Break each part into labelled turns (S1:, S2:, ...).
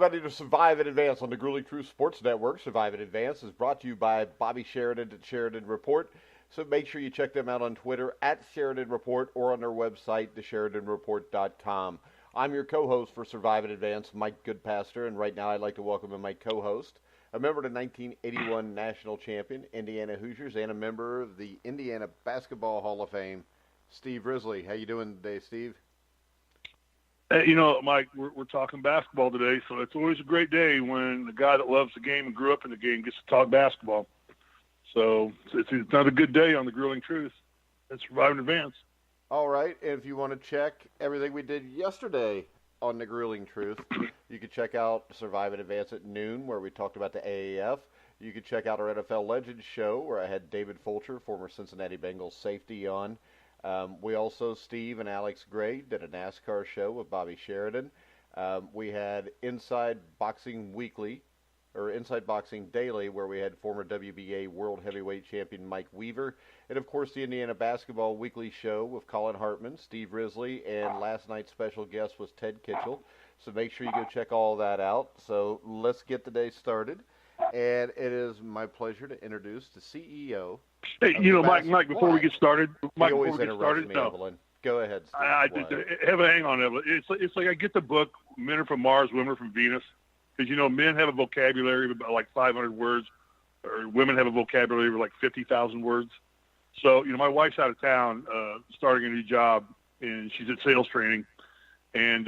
S1: everybody to Survive and Advance on the Grueling Truth Sports Network. Survive and Advance is brought to you by Bobby Sheridan at Sheridan Report. So make sure you check them out on Twitter at Sheridan Report or on their website, thesheridanreport.com. I'm your co-host for Survive and Advance, Mike Goodpaster, and right now I'd like to welcome in my co-host, a member of the 1981 national champion, Indiana Hoosiers, and a member of the Indiana Basketball Hall of Fame, Steve Risley. How you doing today, Steve?
S2: You know, Mike, we're talking basketball today, so it's always a great day when the guy that loves the game and grew up in the game gets to talk basketball. So it's another good day on the Grueling Truth and Survive in Advance.
S1: All right, if you want to check everything we did yesterday on the Grueling Truth, you can check out Survive in Advance at noon, where we talked about the AAF. You can check out our NFL Legends show, where I had David Fulcher, former Cincinnati Bengals safety, on. We also, Steve and Alex Gray, did a NASCAR show with Bobby Sheridan. We had Inside Boxing Weekly, or Inside Boxing Daily, where we had former WBA World Heavyweight Champion Mike Weaver. And, of course, the Indiana Basketball Weekly show with Colin Hartman, Steve Risley, and last night's special guest was Ted Kitchell. So make sure you go check all that out. So let's get the day started. And it is my pleasure to introduce the CEO.
S2: Hey, you know, Mike, before we get started,
S1: Evelyn. Go ahead, Steve.
S2: Hang on, Evelyn. It's like I get the book, Men Are From Mars, Women Are From Venus, because, you know, men have a vocabulary of about like 500 words, or women have a vocabulary of like 50,000 words. So, you know, my wife's out of town, starting a new job, and she's at sales training, and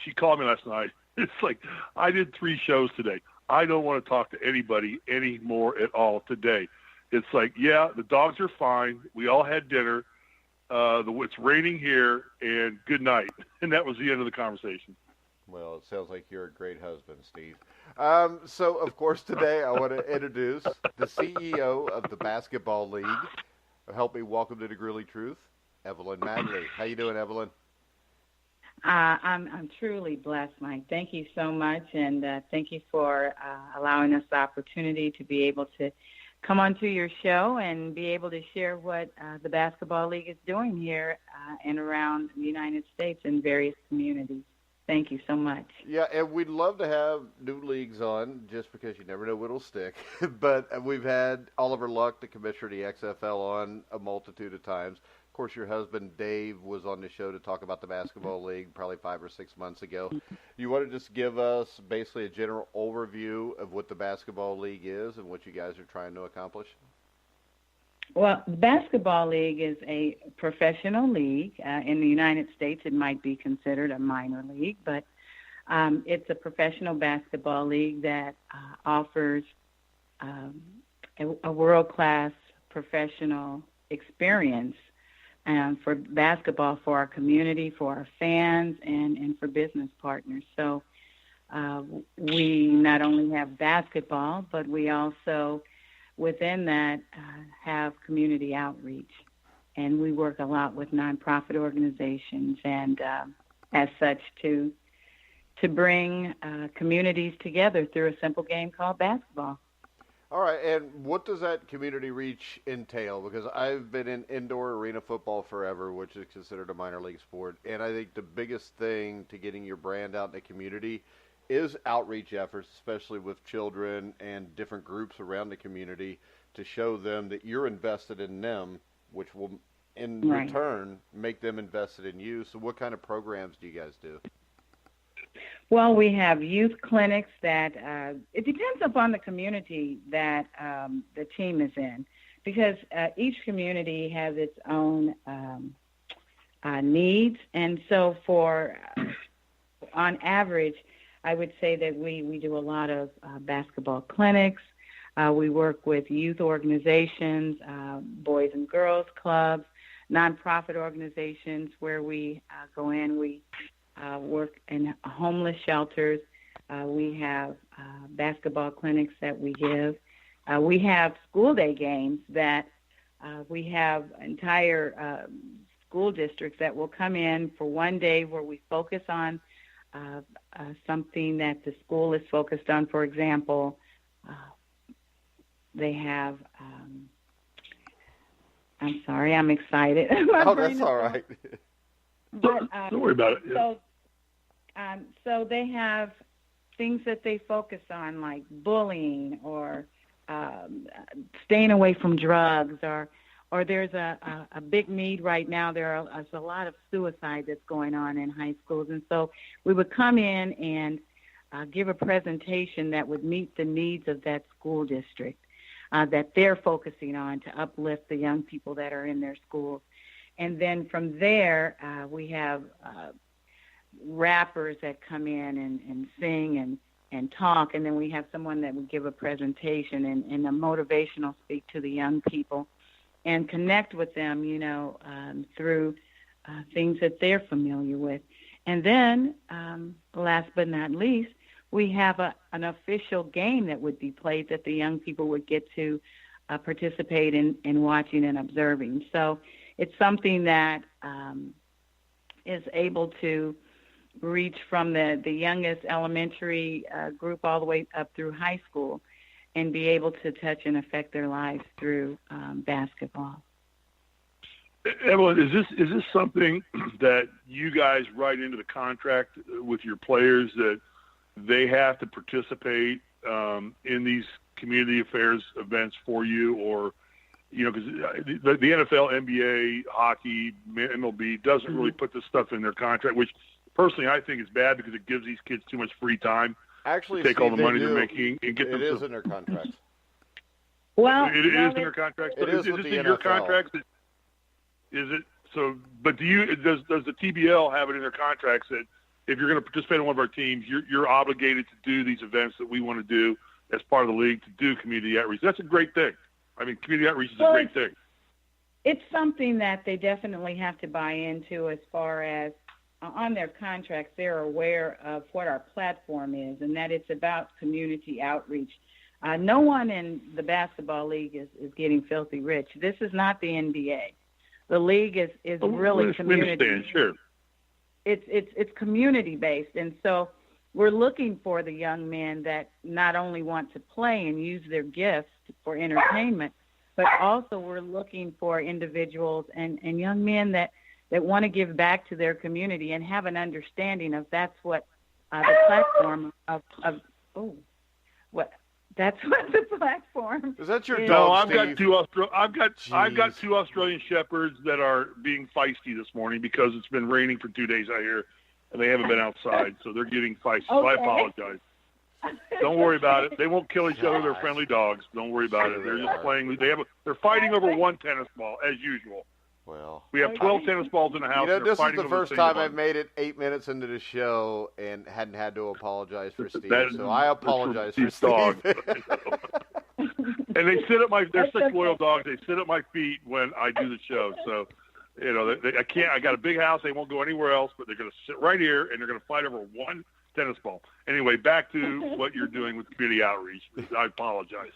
S2: she called me last night. It's like, I did 3 shows today. I don't want to talk to anybody anymore at all today. It's like, yeah, the dogs are fine. We all had dinner. It's raining here, and good night. And that was the end of the conversation.
S1: Well, it sounds like you're a great husband, Steve. So, of course, today I want to introduce the CEO of the Basketball League. Help me welcome to the Grueling Truth, Evelyn Magely. How you doing, Evelyn?
S3: I'm truly blessed, Mike. Thank you so much, and thank you for allowing us the opportunity to be able to come onto your show and be able to share what the Basketball League is doing here and around the United States in various communities. Thank you so much.
S1: Yeah, and we'd love to have new leagues on, just because you never know what'll stick. But we've had Oliver Luck, the commissioner of the XFL, on a multitude of times. Of course, your husband, Dave, was on the show to talk about the Basketball League probably 5 or 6 months ago. You want to just give us basically a general overview of what the Basketball League is and what you guys are trying to accomplish?
S3: Well, the Basketball League is a professional league. In the United States, it might be considered a minor league, but it's a professional basketball league that offers a world-class professional experience for basketball, for our community, for our fans, and for business partners. So we not only have basketball, but we also, within that, have community outreach. And we work a lot with nonprofit organizations and, as such, to bring communities together through a simple game called basketball.
S1: All right, and what does that community reach entail? Because I've been in indoor arena football forever, which is considered a minor league sport, and I think the biggest thing to getting your brand out in the community is outreach efforts, especially with children and different groups around the community, to show them that you're invested in them, which will, in return, make them invested in you. So what kind of programs do you guys do?
S3: Well, we have youth clinics that it depends upon the community that the team is in, because each community has its own needs. And so on average, I would say that we do a lot of basketball clinics. We work with youth organizations, boys and girls clubs, nonprofit organizations where we go in. We work in homeless shelters. We have basketball clinics that we give. We have school day games that we have entire school districts that will come in for one day where we focus on something that the school is focused on. For example, they have, I'm sorry, I'm excited.
S1: Oh, that's all right.
S2: But, don't worry about it. Yeah.
S3: So they have things that they focus on, like bullying or staying away from drugs, or there's a big need right now. There's a lot of suicide that's going on in high schools. And so we would come in and give a presentation that would meet the needs of that school district that they're focusing on to uplift the young people that are in their schools. And then from there, we have rappers that come in and sing and talk, and then we have someone that would give a presentation and a motivational speak to the young people and connect with them, through things that they're familiar with. And then, last but not least, we have an official game that would be played that the young people would get to participate in watching and observing. So it's something that is able to reach from the youngest elementary group all the way up through high school and be able to touch and affect their lives through basketball.
S2: Evelyn, is this something that you guys write into the contract with your players, that they have to participate in these community affairs events for you? Or, because the NFL, NBA, hockey, MLB doesn't really put this stuff in their contract, which personally I think is bad because it gives these kids too much free time.
S1: Actually,
S2: to take all the money they're making and get them.
S1: It is in their contracts.
S2: Well, it is in their contracts.
S1: It is
S2: this
S1: with the
S2: in
S1: NFL.
S2: Your contracts? Is it so? But does the TBL have it in their contracts that if you're going to participate in one of our teams, you're obligated to do these events that we want to do as part of the league, to do community outreach? That's a great thing. I mean, community outreach is a great thing.
S3: It's something that they definitely have to buy into as far as on their contracts. They're aware of what our platform is and that it's about community outreach. No one in the Basketball League is getting filthy rich. This is not the NBA. The league is really community.
S2: We understand, sure.
S3: It's community based, and so we're looking for the young men that not only want to play and use their gifts for entertainment, but also we're looking for individuals and young men that want to give back to their community and have an understanding of that's what the platform that's what the platform
S1: is. That your
S3: is.
S1: dog?
S2: No, I've got
S1: Jeez.
S2: two Australian Shepherds that are being feisty this morning because it's been raining for 2 days out here, and they haven't been outside, so they're getting feisty. So I apologize. Don't worry about it. They won't kill each other. They're friendly dogs. Don't worry about it. They're just playing. They're fighting over one tennis ball as usual.
S1: Well,
S2: we have 12 tennis balls in the house.
S1: This is the first time I've made it 8 minutes into the show and hadn't had to apologize for Steve. So I apologize for Steve.
S2: Dog. And they sit at they're such loyal dogs. They sit at my feet when I do the show. So, I can't. I got a big house. They won't go anywhere else, but they're going to sit right here and they're going to fight over one tennis ball. Anyway, back to what you're doing with community outreach. I apologize.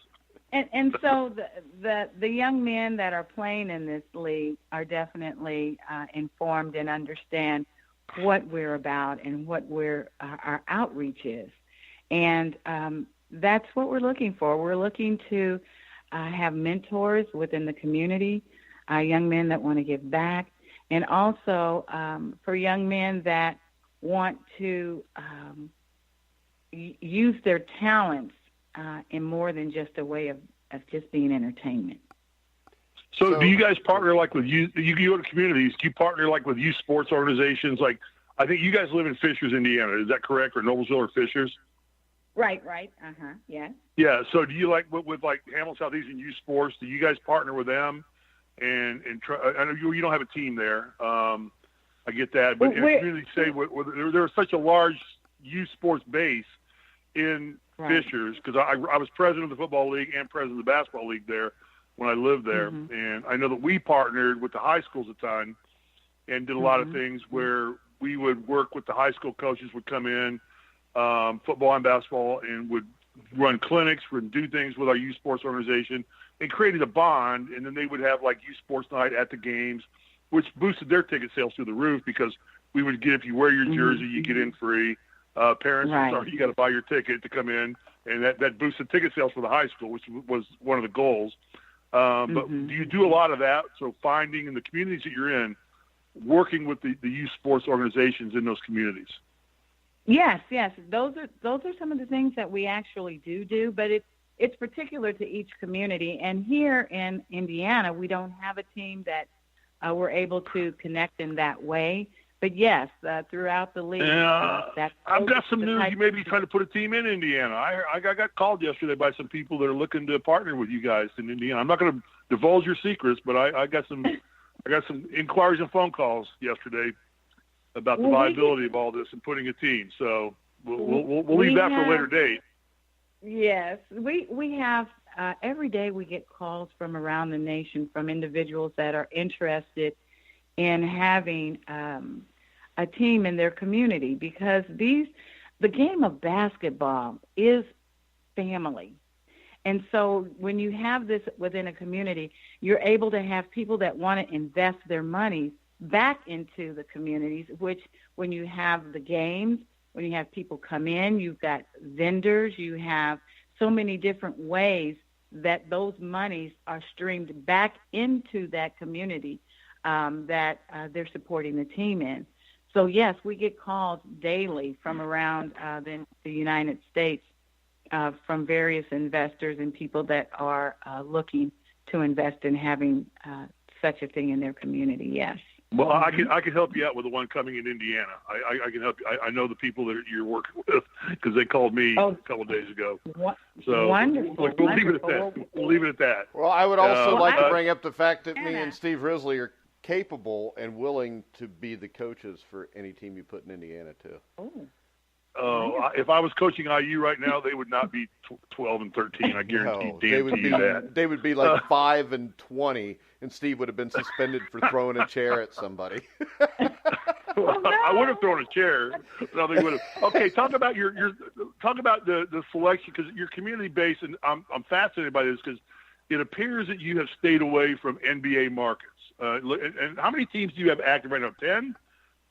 S3: And so the young men that are playing in this league are definitely informed and understand what we're about and what our outreach is. And that's what we're looking for. We're looking to have mentors within the community, young men that want to give back, and also for young men that want to use their talents in more than just a way of just being entertainment.
S2: So do you guys partner like with you go to communities, do you partner like with youth sports organizations? Like, I think you guys live in Fishers, Indiana. Is that correct? Or Noblesville or Fishers?
S3: Right. Yeah.
S2: Yeah. So do you like with like Hamilton Southeastern Youth Sports, do you guys partner with them and try? I know you don't have a team there. I get that, but communities say there's such a large youth sports base in Fishers, because I was president of the football league and president of the basketball league there when I lived there, and I know that we partnered with the high schools a ton and did a lot of things where we would work with the high school coaches, would come in, football and basketball, and would run clinics, would do things with our youth sports organization, and created a bond, and then they would have like youth sports night at the games, which boosted their ticket sales through the roof, because we would get, if you wear your jersey, you get in free. Parents, you got to buy your ticket to come in, and that boosted ticket sales for the high school, which was one of the goals. But do you do a lot of that? So finding in the communities that you're in, working with the youth sports organizations in those communities.
S3: Yes, yes. Those are some of the things that we actually do, but it's particular to each community. And here in Indiana, we don't have a team that we're able to connect in that way. But yes, throughout the league,
S2: I've got some news. You may be trying to put a team in Indiana. I got called yesterday by some people that are looking to partner with you guys in Indiana. I'm not going to divulge your secrets, but I got some inquiries and phone calls yesterday about the viability of all this and putting a team. So we'll leave that for a later date.
S3: Yes, we have every day we get calls from around the nation from individuals that are interested in having a team in their community, because the game of basketball is family. And so when you have this within a community, you're able to have people that want to invest their money back into the communities, which when you have the games, when you have people come in, you've got vendors, you have so many different ways that those monies are streamed back into that community that they're supporting the team in. So, yes, we get calls daily from around the United States from various investors and people that are looking to invest in having such a thing in their community, yes.
S2: Well, I can help you out with the one coming in Indiana. I can help you. I know the people that you're working with because they called me a couple of days ago. So
S3: wonderful.
S2: We'll leave it at that. We'll leave it at that.
S1: Well, I would also like to bring up the fact that me and Steve Risley are capable and willing to be the coaches for any team you put in Indiana, too.
S2: If I was coaching IU right now, they would not be 12 and 13. I guarantee you that.
S1: They would be like 5 and 20, and Steve would have been suspended for throwing a chair at somebody.
S2: I would have thrown a chair. No, they would have. Okay, talk about talk about the selection, because your community base, and I'm fascinated by this because it appears that you have stayed away from NBA markets. And how many teams do you have active right now? 10?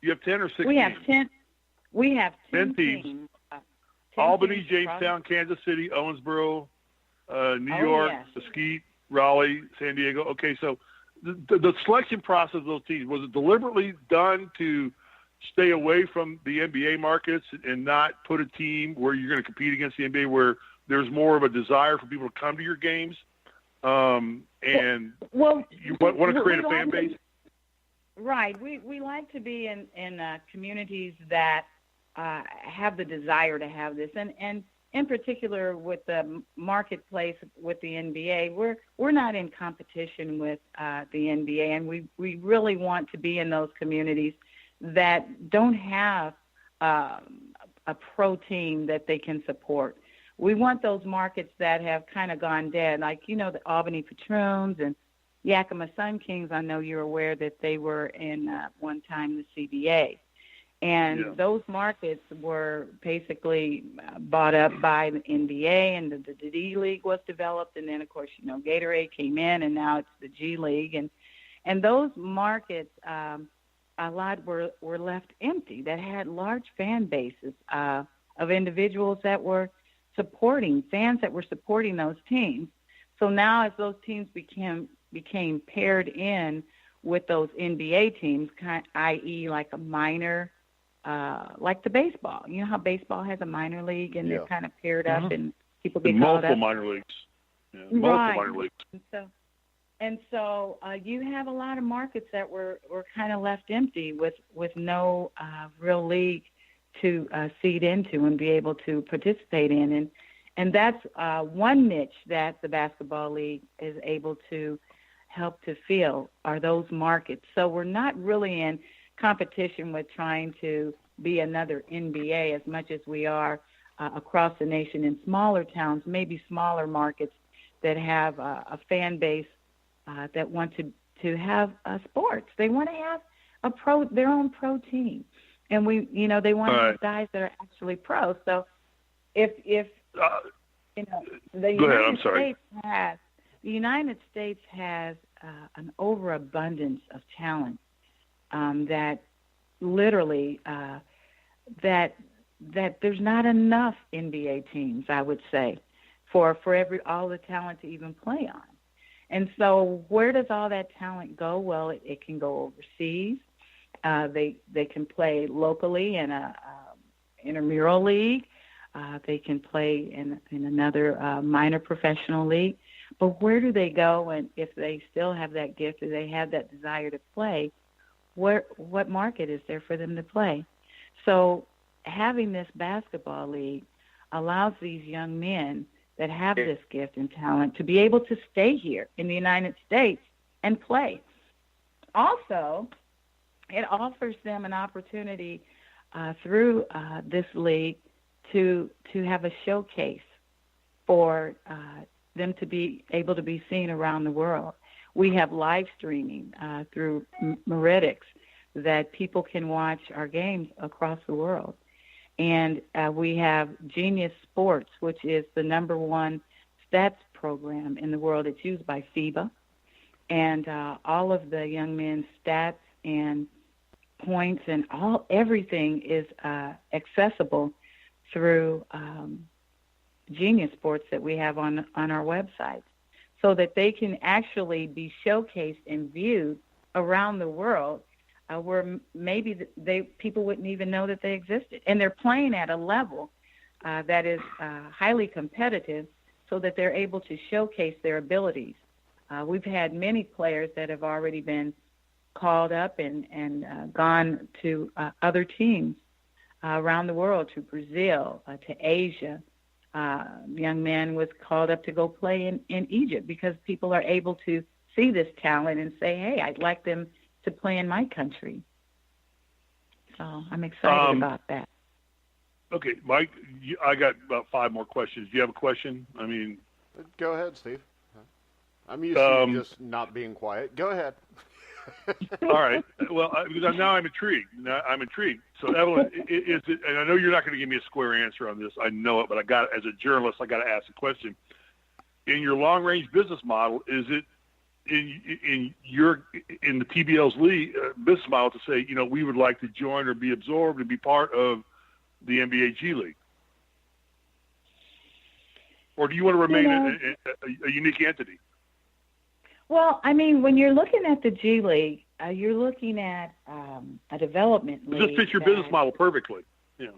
S2: You have 10 or 16?
S3: We have 10. We have
S2: 10 teams.
S3: 10
S2: Albany,
S3: teams,
S2: Jamestown, Kansas City, Owensboro, New York, Mesquite, Raleigh, San Diego. Okay, so the selection process of those teams, was it deliberately done to stay away from the NBA markets and not put a team where you're going to compete against the NBA, where there's more of a desire for people to come to your games, and you want to create a fan base?
S3: Right. We like to be in communities that have the desire to have this, and in particular with the marketplace with the NBA, we're not in competition with the NBA, and we really want to be in those communities that don't have a pro team that they can support. We want those markets that have kind of gone dead, like the Albany Patroons and Yakima Sun Kings. I know you're aware that they were in one time the CBA. And those markets were basically bought up by the NBA, and the D League was developed. And then, of course, Gatorade came in, and now it's the G League. And those markets, a lot were left empty, that had large fan bases of individuals that were fans that were supporting those teams. So now as those teams became paired in with those NBA teams, i.e. like a minor, like the baseball. You know how baseball has a minor league, and they're kind of paired up, and people get called up.
S2: Multiple minor leagues. Yeah, multiple minor leagues.
S3: And so you have a lot of markets that were kind of left empty with no real league to seed into and be able to participate in. And that's one niche that the Basketball League is able to help to fill, are those markets. So we're not really in competition with trying to be another NBA as much as we are across the nation in smaller towns, maybe smaller markets that have a fan base that want to have sports. They want to have their own pro team, and they want to have guys that are actually pro. So if the United States has an overabundance of talent that literally that there's not enough NBA teams, I would say, for all the talent to even play on. And so where does all that talent go? Well, it can go overseas. They can play locally in intramural league. They can play in another minor professional league. But where do they go? And if they still have that gift, do they have that desire to play? What market is there for them to play? So having this basketball league allows these young men that have this gift and talent to be able to stay here in the United States and play. Also, it offers them an opportunity through this league to have a showcase for them to be able to be seen around the world. We have live streaming through Meridics that people can watch our games across the world. And we have Genius Sports, which is the #1 stats program in the world. It's used by FIBA. And all of the young men's stats and points and everything is accessible through Genius Sports that we have on our website, so that they can actually be showcased and viewed around the world, where maybe people wouldn't even know that they existed. And they're playing at a level that is highly competitive, so that they're able to showcase their abilities. We've had many players that have already been called up and gone to other teams around the world, to Brazil, to Asia. Young man was called up to go play in Egypt because people are able to see this talent and say, hey, I'd like them to play in my country. So I'm excited about that.
S2: Okay, Mike, I got about 5 more questions. Do you have a question? I mean,
S1: go ahead, Steve. I'm used to just not being quiet. Go ahead.
S2: All right. Well, now I'm intrigued. So, Evelyn, is it? And I know you're not going to give me a square answer on this. I know it, but as a journalist, I got to ask a question. In your long-range business model, is it in the PBL's league business model to say, we would like to join or be absorbed and be part of the NBA G League, or do you want to remain a unique entity?
S3: Well, I mean, when you're looking at the G League, you're looking at a development league.
S2: This fits your business model perfectly. Yeah.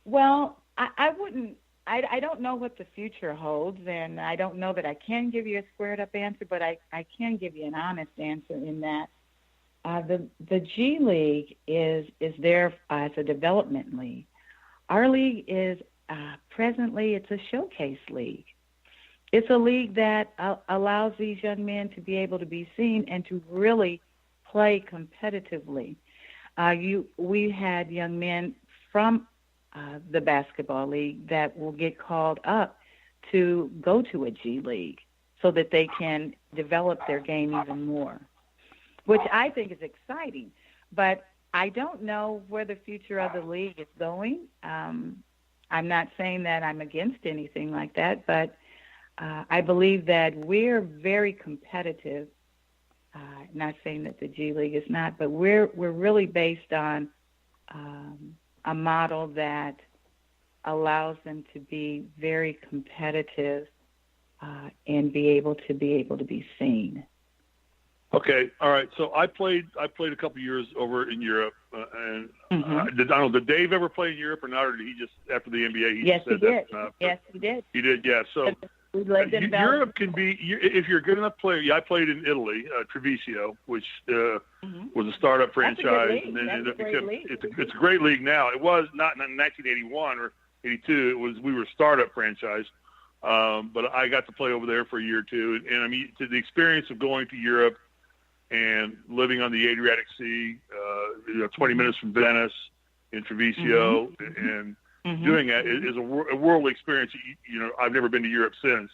S3: Well, I wouldn't. I don't know what the future holds, and I don't know that I can give you a squared-up answer, but I can give you an honest answer in that the G League is there as a development league. Our league is presently it's a showcase league. It's a league that allows these young men to be able to be seen and to really play competitively. We had young men from the Basketball League that will get called up to go to a G League so that they can develop their game even more, which I think is exciting. But I don't know where the future of the league is going. I'm not saying that I'm against anything like that, but I believe that we're very competitive. Not saying that the G League is not, but we're really based on a model that allows them to be very competitive and be able to be seen.
S2: Okay, all right. So I played a couple of years over in Europe, and I don't know, did Dave ever play in Europe or not, or did he just after the NBA?
S3: Yes, he did. Yes, he did.
S2: He did, yeah. So Europe can be, if you're a good enough player. Yeah, I played in Italy, Treviso, which was a startup franchise, and then it's a great league now. It was not in 1981 or 82. We were a startup franchise, but I got to play over there for a year or two, and I mean, to the experience of going to Europe and living on the Adriatic Sea, 20 minutes from Venice in Treviso, and doing that is a worldly experience. I've never been to Europe since,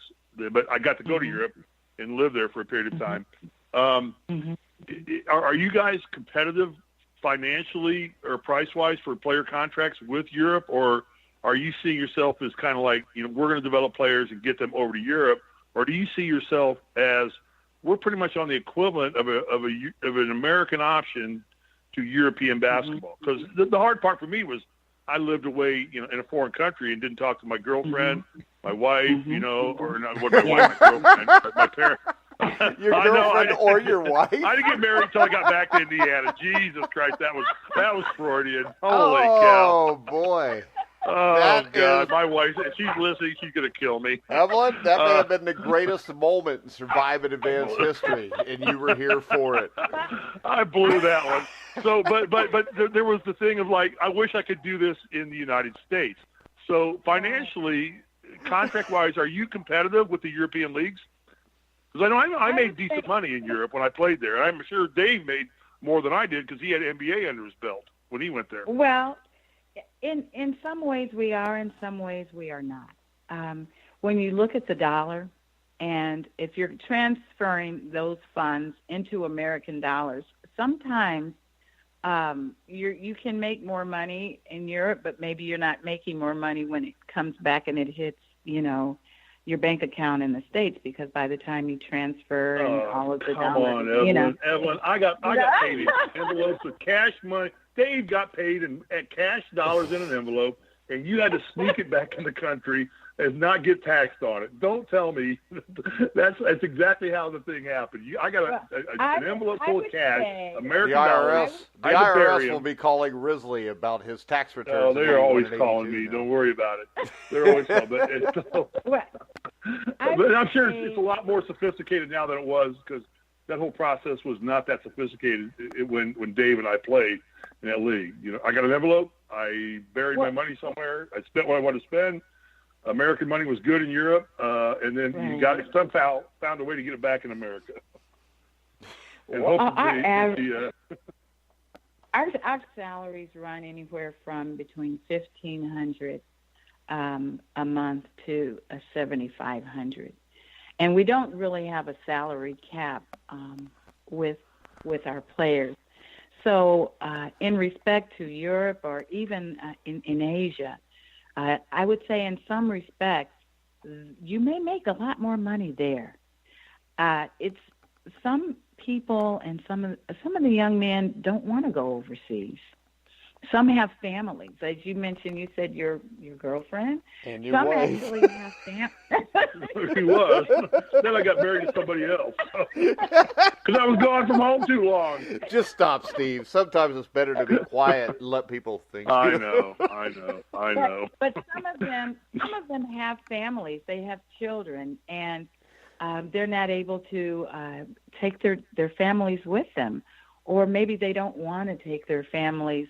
S2: but I got to go to Europe and live there for a period of time. Are you guys competitive financially or price-wise for player contracts with Europe, or are you seeing yourself as kind of like, we're going to develop players and get them over to Europe, or do you see yourself as we're pretty much on the equivalent of an American option to European basketball? Because the hard part for me was I lived away, in a foreign country and didn't talk to my girlfriend, my wife, or not my wife, my girlfriend, my parents.
S1: Your girlfriend or your wife?
S2: I didn't get married until I got back to Indiana. Jesus Christ, that was Freudian. Holy cow.
S1: Oh, boy.
S2: Oh, God. My wife, if she's listening, she's going to kill me.
S1: Evelyn, that may have been the greatest moment in Survive in Advance history, and you were here for it.
S2: I blew that one. So, but there was the thing of, like, I wish I could do this in the United States. So financially, contract-wise, are you competitive with the European leagues? Because I know I made decent money in Europe when I played there. I'm sure Dave made more than I did because he had NBA under his belt when he went there.
S3: Well, in some ways we are, in some ways we are not. When you look at the dollar, and if you're transferring those funds into American dollars, sometimes you can make more money in Europe, but maybe you're not making more money when it comes back and it hits, your bank account in the States, because by the time you transfer and all of the
S2: come
S3: dollars,
S2: on, Evelyn, I got paid in envelopes with cash money. Dave got paid in cash dollars in an envelope, and you had to sneak it back in the country and not get taxed on it. Don't tell me that's exactly how the thing happened. I got an envelope full of cash, American dollars.
S1: The IRS will be calling Risley about his tax returns.
S2: Oh, they're always calling me. Don't worry about it. They're always calling. But I'm sure it's a lot more sophisticated now than it was, because that whole process was not that sophisticated when Dave and I played in that league. I got an envelope. I buried my money somewhere. I spent what I wanted to spend. American money was good in Europe, and then you somehow found a way to get it back in America. And
S3: our salaries run anywhere from between $1,500 a month to $7,500, and we don't really have a salary cap with our players. So, in respect to Europe or even in Asia, I would say in some respects, you may make a lot more money there. It's some people and some of the young men don't want to go overseas. Some have families, as you mentioned. You said your girlfriend.
S1: And your
S3: some
S1: wife.
S3: Actually have families.
S2: She was. Then I got married to somebody else because I was gone from home too long.
S1: Just stop, Steve. Sometimes it's better to be quiet and let people think.
S2: I know.
S3: But some of them have families. They have children, and they're not able to take their families with them. Or maybe they don't want to take their families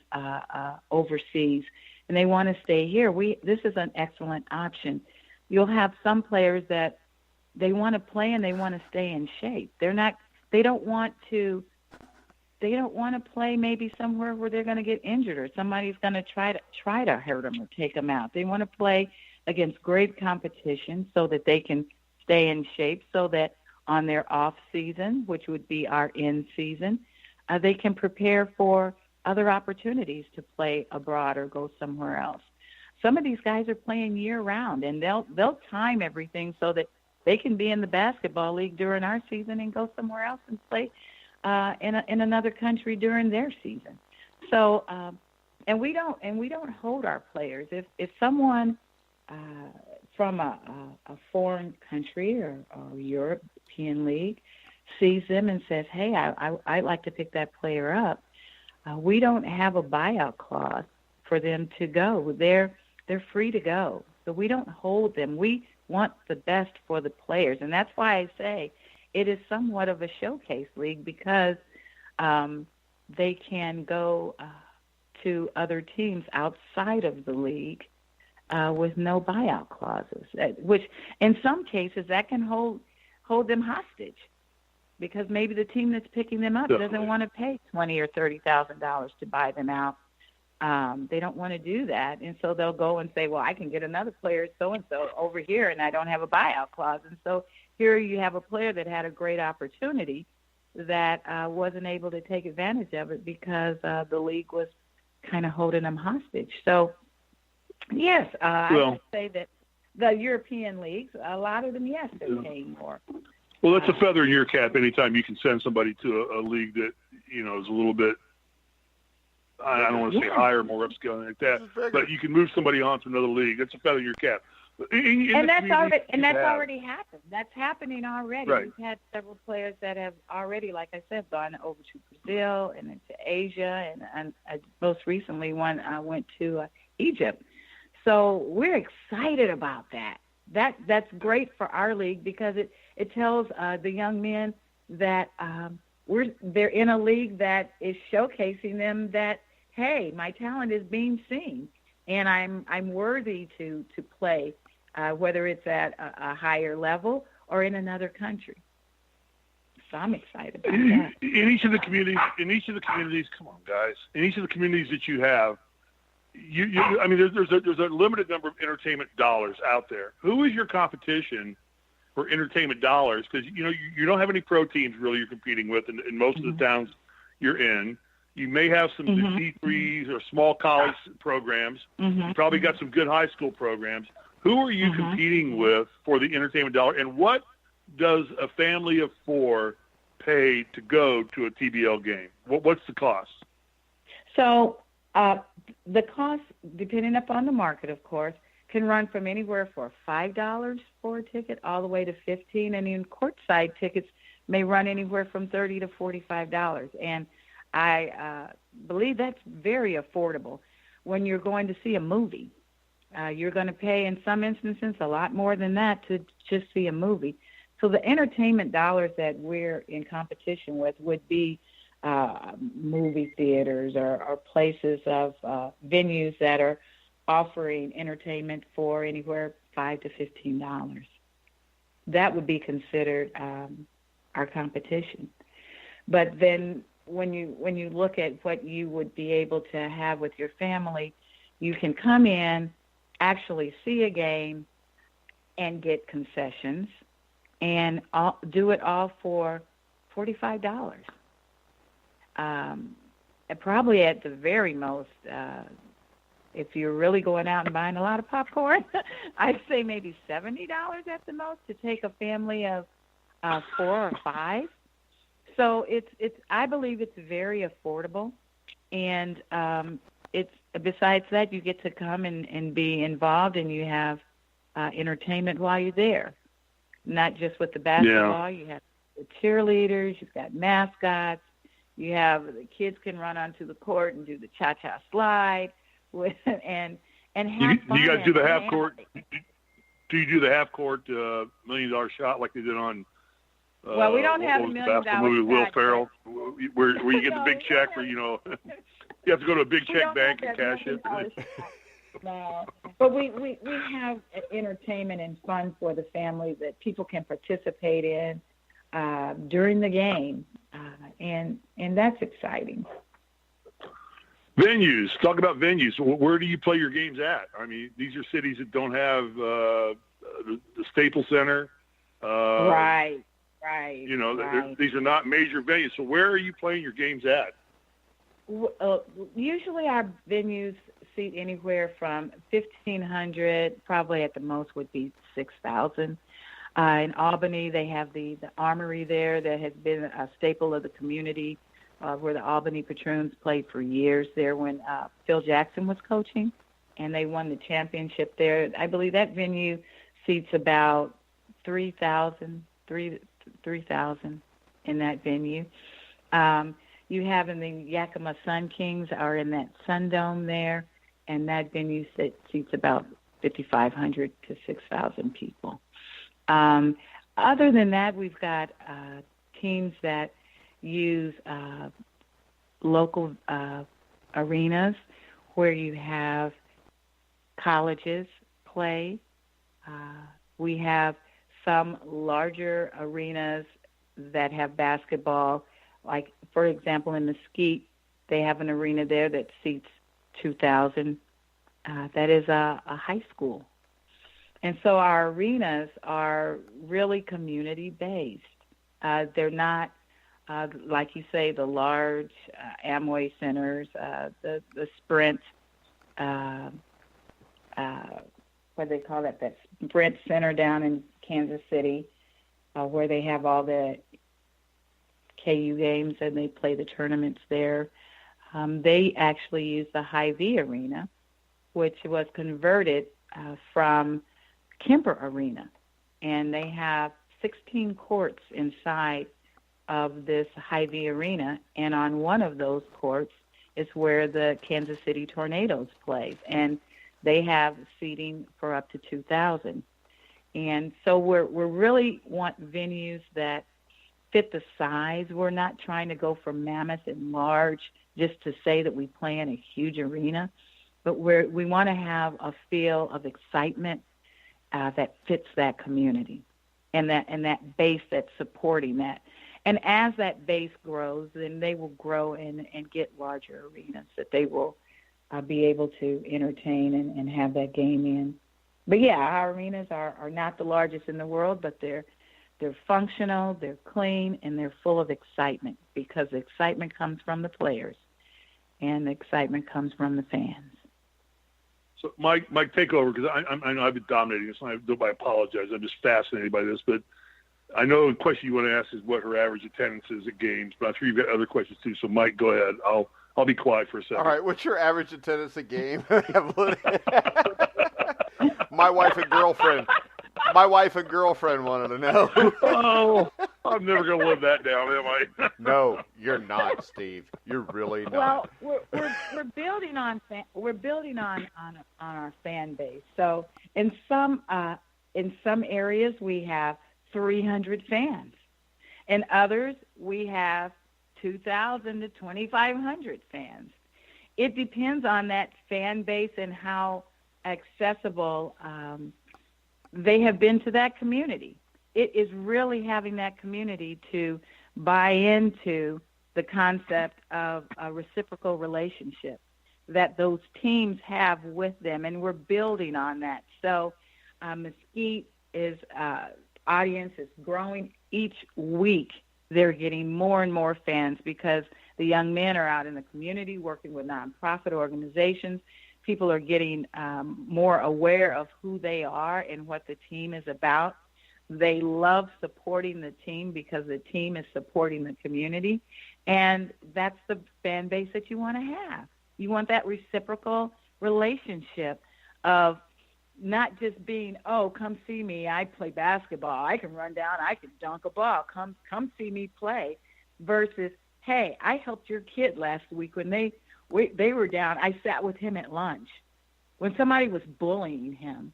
S3: overseas, and they want to stay here. This is an excellent option. You'll have some players that they want to play and they want to stay in shape. They don't want to play maybe somewhere where they're going to get injured or somebody's going to try to hurt them or take them out. They want to play against great competition so that they can stay in shape, so that on their off season, which would be our in season, they can prepare for other opportunities to play abroad or go somewhere else. Some of these guys are playing year-round, and they'll time everything so that they can be in the basketball league during our season and go somewhere else and play in another country during their season. So, and we don't hold our players. If someone from a foreign country or European league sees them and says, "Hey, I'd like to pick that player up," we don't have a buyout clause for them to go. They're free to go. So we don't hold them. We want the best for the players, and that's why I say it is somewhat of a showcase league, because they can go to other teams outside of the league with no buyout clauses, which in some cases that can hold them hostage. Because maybe the team that's picking them up doesn't want to pay $20,000 or $30,000 to buy them out. They don't want to do that, and so they'll go and say, "Well, I can get another player so and so over here, and I don't have a buyout clause." And so here you have a player that had a great opportunity that wasn't able to take advantage of it because the league was kind of holding them hostage. So, yes, I would say that the European leagues, a lot of them, yes, they're paying more.
S2: Well, that's a feather in your cap anytime you can send somebody to a league that, is a little bit, I don't want to say higher, more upscale like that, but you can move somebody on to another league. That's a feather in your cap.
S3: That's already happened. That's happening already.
S2: Right.
S3: We've had several players that have already, like I said, gone over to Brazil and into Asia, and most recently one went to Egypt. So we're excited about that. That's great for our league because it tells the young men that they're in a league that is showcasing them that, hey, my talent is being seen, and I'm worthy to play, whether it's at a higher level or in another country. So I'm excited about that.
S2: In each of the communities, come on, guys. In each of the communities that you have, I mean, there's a limited number of entertainment dollars out there. Who is your competition for entertainment dollars? Because you don't have any pro teams really you're competing with in most of the towns you're in. You may have some D3s or small college programs. You probably got some good high school programs. Who are you competing with for the entertainment dollar? And what does a family of 4 pay to go to a TBL game? What's the cost?
S3: So the cost, depending upon the market, of course, can run from anywhere for $5 for a ticket all the way to $15, and even courtside tickets may run anywhere from $30 to $45. And I believe that's very affordable. When you're going to see a movie, you're going to pay, in some instances, a lot more than that to just see a movie. So the entertainment dollars that we're in competition with would be movie theaters or places of venues that are offering entertainment for anywhere $5 to $15. That would be considered our competition. But then when you look at what you would be able to have with your family, you can come in, actually see a game, and get concessions, and do it all for $45. Probably at the very most, if you're really going out and buying a lot of popcorn, I'd say maybe $70 at the most to take a family of 4 or 5. So I believe it's very affordable, and it's besides that, you get to come and be involved, and you have entertainment while you're there. Not just with the basketball, you have the cheerleaders, you've got mascots, you have the kids can run onto the court and do the cha-cha slide, and have fun.
S2: You guys do the half court? Do you do the half court $1 million shot like they did on?
S3: Well, we don't have $1 million
S2: movie with Will Ferrell, where you get the big check, where you have to go to a big check bank and cash it.
S3: No, but we have entertainment and fun for the family that people can participate in during the game, and that's exciting.
S2: Venues. Talk about venues. Where do you play your games at? I mean, these are cities that don't have the Staples Center.
S3: Right.
S2: These are not major venues. So where are you playing your games at?
S3: Usually our venues seat anywhere from 1,500, probably at the most would be 6,000. In Albany, they have the Armory there that has been a staple of the community, where the Albany Patroons played for years there when Phil Jackson was coaching, and they won the championship there. I believe that venue seats about 3,000 in that venue. You have in the Yakima Sun Kings are in that Sun Dome there, and that venue seats about 5,500 to 6,000 people. Other than that, we've got teams that use local arenas where you have colleges play. We have some larger arenas that have basketball. Like, for example, in Mesquite, they have an arena there that seats 2,000. That is a high school. And so our arenas are really community-based. They're not, like you say, the large Amway centers, the Sprint, what do they call that Sprint Center down in Kansas City, where they have all the KU games and they play the tournaments there. They actually use the Hy-Vee Arena, which was converted from Kemper Arena, and they have 16 courts inside of this Hy-Vee arena, and on one of those courts is where the Kansas City Tornadoes plays, and they have seating for up to 2,000. And so we're really want venues that fit the size. We're not trying to go for mammoth and large just to say that we play in a huge arena, but we want to have a feel of excitement that fits that community and that base that's supporting that. And as that base grows, then they will grow and get larger arenas that they will be able to entertain and have that game in. But, yeah, our arenas are not the largest in the world, but they're functional, they're clean, and they're full of excitement because the excitement comes from the players and the excitement comes from the fans.
S2: So, Mike, take over, because I know I've been dominating this, and I apologize. I'm just fascinated by this. But I know the question you want to ask is what her average attendance is at games, but I'm sure you've got other questions too. So, Mike, go ahead. I'll be quiet for a second.
S1: All right, what's your average attendance at game? My wife and girlfriend wanted to know.
S2: Oh, I'm never going to live that down, am I?
S1: No, you're not, Steve. You're really not.
S3: Well, we're building on our fan base. So in some areas we have 300 fans. In others we have 2,000 to 2,500 fans. It depends on that fan base and how accessible they have been to that community. It is really having that community to buy into the concept of a reciprocal relationship that those teams have with them, and we're building on that. So Mesquite audience is growing each week. They're getting more and more fans because the young men are out in the community working with nonprofit organizations. People are getting more aware of who they are and what the team is about. They love supporting the team because the team is supporting the community. And that's the fan base that you want to have. You want that reciprocal relationship of not just being, oh, come see me, I play basketball, I can run down, I can dunk a ball, come see me play, versus, hey, I helped your kid last week when they were down. I sat with him at lunch when somebody was bullying him,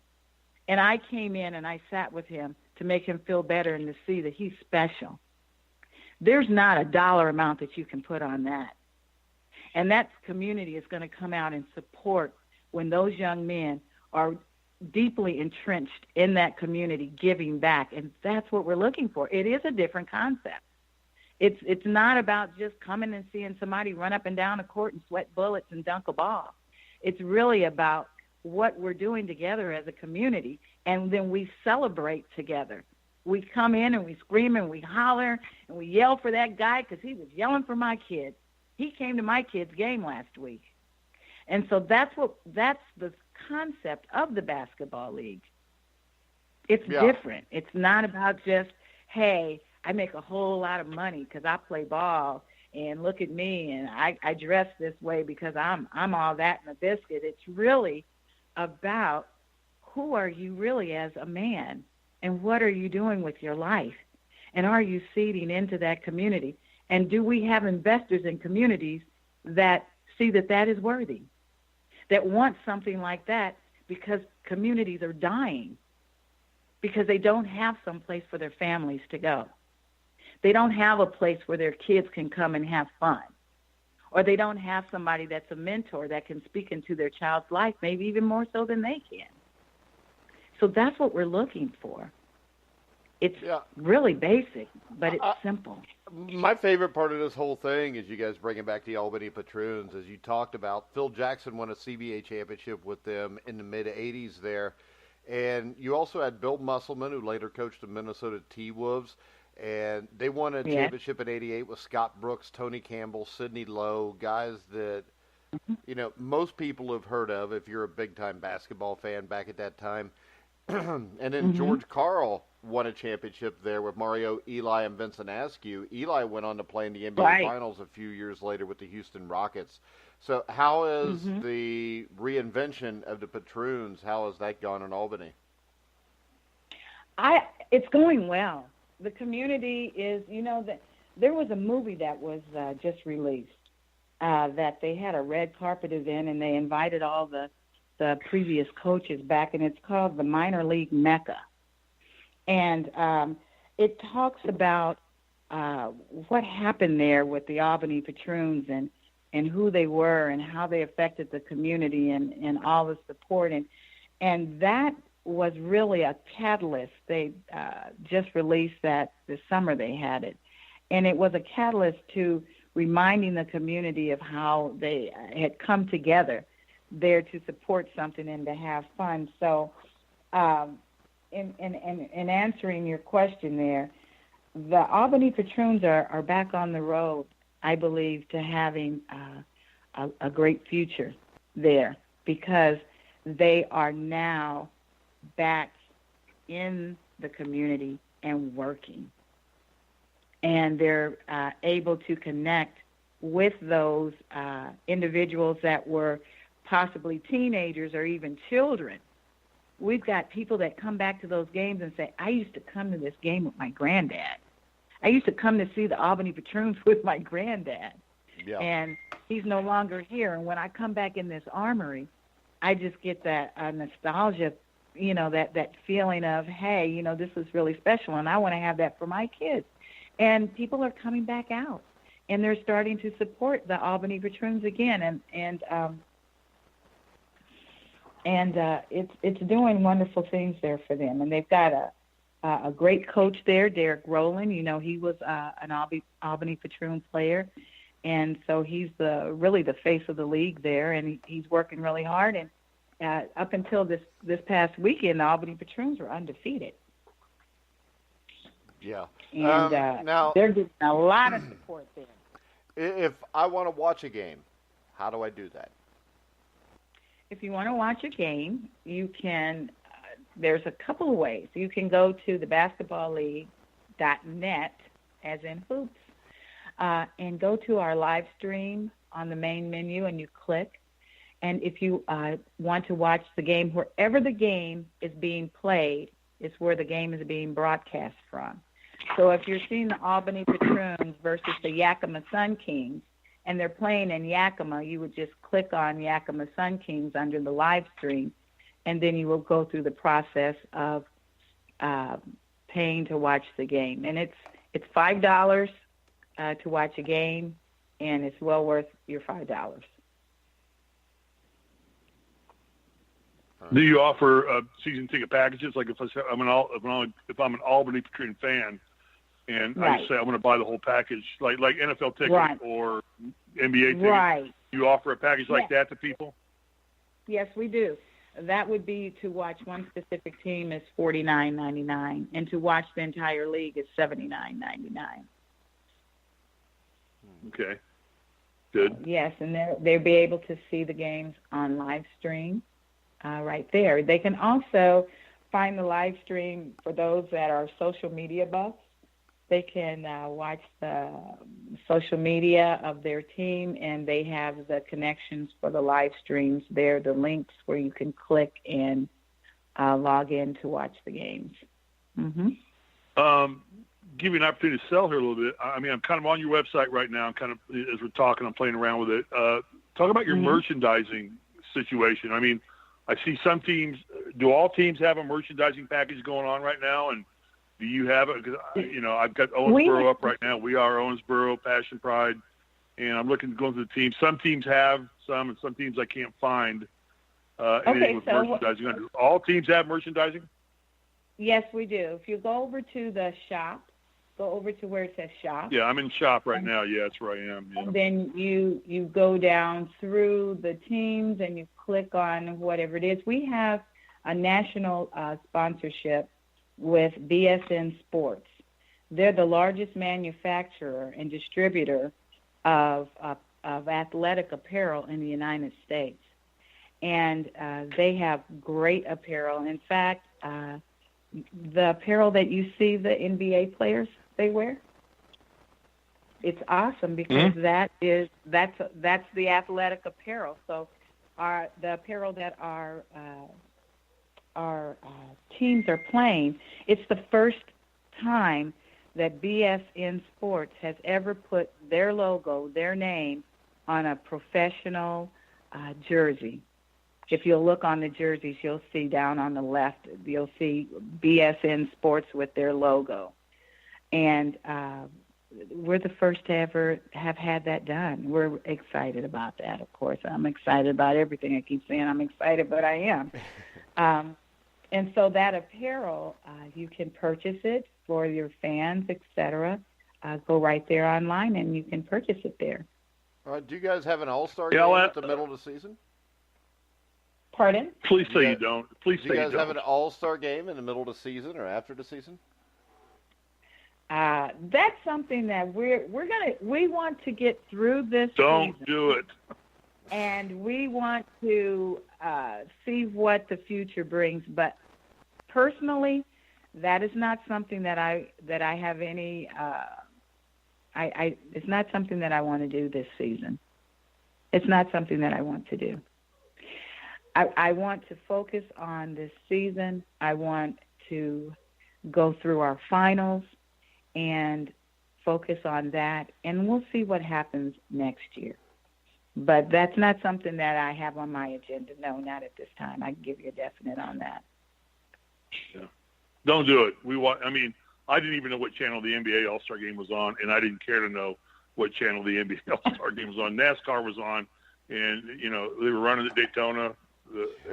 S3: and I came in and I sat with him to make him feel better and to see that he's special. There's not a dollar amount that you can put on that. And that community is going to come out and support when those young men are deeply entrenched in that community giving back. And that's what we're looking for. It is a different concept. It's not about just coming and seeing somebody run up and down a court and sweat bullets and dunk a ball. It's really about what we're doing together as a community, and then we celebrate together. We come in and we scream and we holler and we yell for that guy because he was yelling for my kid. He came to my kid's game last week. And so that's the concept of the basketball league. It's different. It's not about just, hey, I make a whole lot of money because I play ball, and look at me, and I dress this way because I'm all that in a biscuit. It's really about who are you really as a man, and what are you doing with your life, and are you seeding into that community, and do we have investors in communities that see that is worthy, that want something like that, because communities are dying because they don't have some place for their families to go. They don't have a place where their kids can come and have fun. Or they don't have somebody that's a mentor that can speak into their child's life, maybe even more so than they can. So that's what we're looking for. It's really basic, but it's simple.
S1: My favorite part of this whole thing is you guys bringing back the Albany Patroons. As you talked about, Phil Jackson won a CBA championship with them in the mid-'80s there. And you also had Bill Musselman, who later coached the Minnesota T-Wolves. And they won a championship in '88 with Scott Brooks, Tony Campbell, Sidney Lowe, guys that, most people have heard of if you're a big-time basketball fan back at that time. And then George Karl won a championship there with Mario, Eli, and Vincent Askew. Eli went on to play in the NBA Finals a few years later with the Houston Rockets. So how is the reinvention of the Patroons, how has that gone in Albany?
S3: It's going well. The community is, there was a movie that was just released that they had a red carpet event, and they invited all the previous coaches back, and it's called The Minor League Mecca. And it talks about what happened there with the Albany Patroons and who they were and how they affected the community and all the support. And that was really a catalyst. They just released that this summer they had it. And it was a catalyst to reminding the community of how they had come together there to support something and to have fun. So in answering your question there, the Albany Patroons are back on the road, I believe, to having a great future there because they are now back in the community and working. And they're able to connect with those individuals that were possibly teenagers or even children. We've got people that come back to those games and say, I used to come to this game with my granddad. I used to come to see the Albany Patroons with my granddad.
S1: Yeah.
S3: And he's no longer here. And when I come back in this armory, I just get that nostalgia, that feeling of, hey, this is really special, and I want to have that for my kids. And people are coming back out, and they're starting to support the Albany Patroons again. And it's doing wonderful things there for them. And they've got a great coach there, Derek Rowland. He was an Albany Patroon player, and so he's really the face of the league there, and he's working really hard. And up until this past weekend, the Albany Patroons were undefeated.
S1: Yeah.
S3: And
S1: now
S3: they're getting a lot of support there.
S1: If I want to watch a game, how do I do that?
S3: If you want to watch a game, you can. There's a couple of ways. You can go to the basketballleague.net, as in hoops, and go to our live stream on the main menu, and you click. And if you want to watch the game, wherever the game is being played is where the game is being broadcast from. So if you're seeing the Albany Patroons versus the Yakima Sun Kings, and they're playing in Yakima, you would just click on Yakima Sun Kings under the live stream, and then you will go through the process of paying to watch the game. And it's $5 to watch a game, and it's well worth your $5.
S2: Do you offer season ticket packages? Like if I'm an Albany Patroon fan, and
S3: right.
S2: I say I want to buy the whole package, like NFL tickets
S3: right.
S2: or NBA tickets,
S3: right.
S2: you offer a package like that to people?
S3: Yes, we do. That would be to watch one specific team is $49.99, and to watch the entire league is $79.99.
S2: Okay, good.
S3: Yes, and they'll be able to see the games on live stream right there. They can also find the live stream for those that are social media buffs. They can watch the social media of their team, and they have the connections for the live streams there, the links where you can click and log in to watch the games. Mm-hmm.
S2: Give you an opportunity to sell here a little bit. I mean, I'm kind of on your website right now. I'm kind of, as we're talking, I'm playing around with it. Talk about your merchandising situation. I mean, I see some teams. Do all teams have a merchandising package going on right now? And do you have it? Because I've got Owensboro up right now. We are Owensboro, Passion Pride, and I'm looking to go into the teams. Some teams have some, and some teams I can't find anything with merchandising. All teams have merchandising?
S3: Yes, we do. If you go over to the shop, go over to where it says shop.
S2: Yeah, I'm in shop right now. Yeah, that's where I am. Yeah.
S3: And then you go down through the teams and you click on whatever it is. We have a national sponsorship with BSN Sports. They're the largest manufacturer and distributor of athletic apparel in the United States. And they have great apparel. In fact, the apparel that you see the NBA players they wear, it's awesome because that's the athletic apparel. So the apparel that our teams are playing, it's the first time that BSN Sports has ever put their logo, their name, on a professional jersey. If you'll look on the jerseys, you'll see down on the left, you'll see BSN Sports with their logo. And we're the first to ever have had that done. We're excited about that, of course. I'm excited about everything. I keep saying I'm excited, but I am. And so that apparel, you can purchase it for your fans, etc. Go right there online, and you can purchase it there.
S1: All right. Do you guys have an all-star game at the middle of the season?
S3: Pardon?
S2: Please say you don't. Please say you don't.
S1: Do you guys have an all-star game in the middle of the season or after the season?
S3: That's something that we want to get through this
S2: Don't
S3: season,
S2: do it.
S3: and we want to see what the future brings. But personally, that is not something that I have any. It's not something that I want to do this season. It's not something that I want to do. I want to focus on this season. I want to go through our finals and focus on that, and we'll see what happens next year. But that's not something that I have on my agenda. No, not at this time. I can give you a definite on that.
S2: Yeah. Don't do it. I didn't even know what channel the NBA All-Star Game was on, and I didn't care to know what channel the NBA All-Star Game was on. NASCAR was on, and, they were running at Daytona,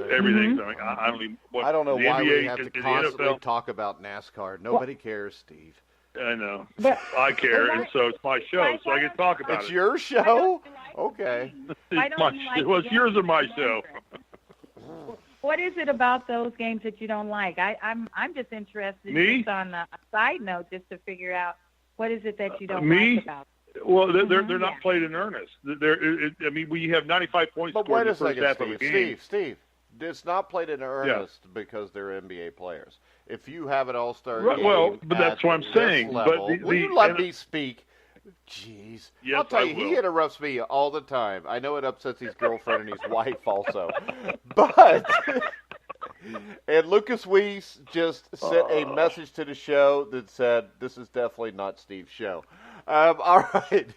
S2: everything.
S3: Mm-hmm.
S1: I don't know
S2: the
S1: why
S2: NBA
S1: we have to
S2: and the
S1: constantly
S2: NFL.
S1: talk about NASCAR. Nobody cares, Steve.
S2: I know.
S3: But,
S2: I care, and so it's my show, so I can talk about
S1: It's
S2: it.
S1: your show? Okay.
S2: It's yours or my show.
S3: What is it about those games that you don't like? I'm just interested.
S2: Me?
S3: Just on a side note, just to figure out what is it that you don't
S2: Me?
S3: like about it.
S2: Well, they're not played in earnest. We have 95 points
S1: But
S2: scored
S1: wait
S2: in
S1: a
S2: the first
S1: second,
S2: half of the game.
S1: Steve. It's not played in earnest because they're NBA players. If you have an all-star game
S2: Well, but that's what I'm
S1: this
S2: saying.
S1: level,
S2: But
S1: will you let me speak? Jeez.
S2: Yes,
S1: I'll tell
S2: I
S1: you, he
S2: will.
S1: interrupts me all the time. I know it upsets his girlfriend and his wife also. But, and Lucas Weiss just sent a message to the show that said, this is definitely not Steve's show. All right.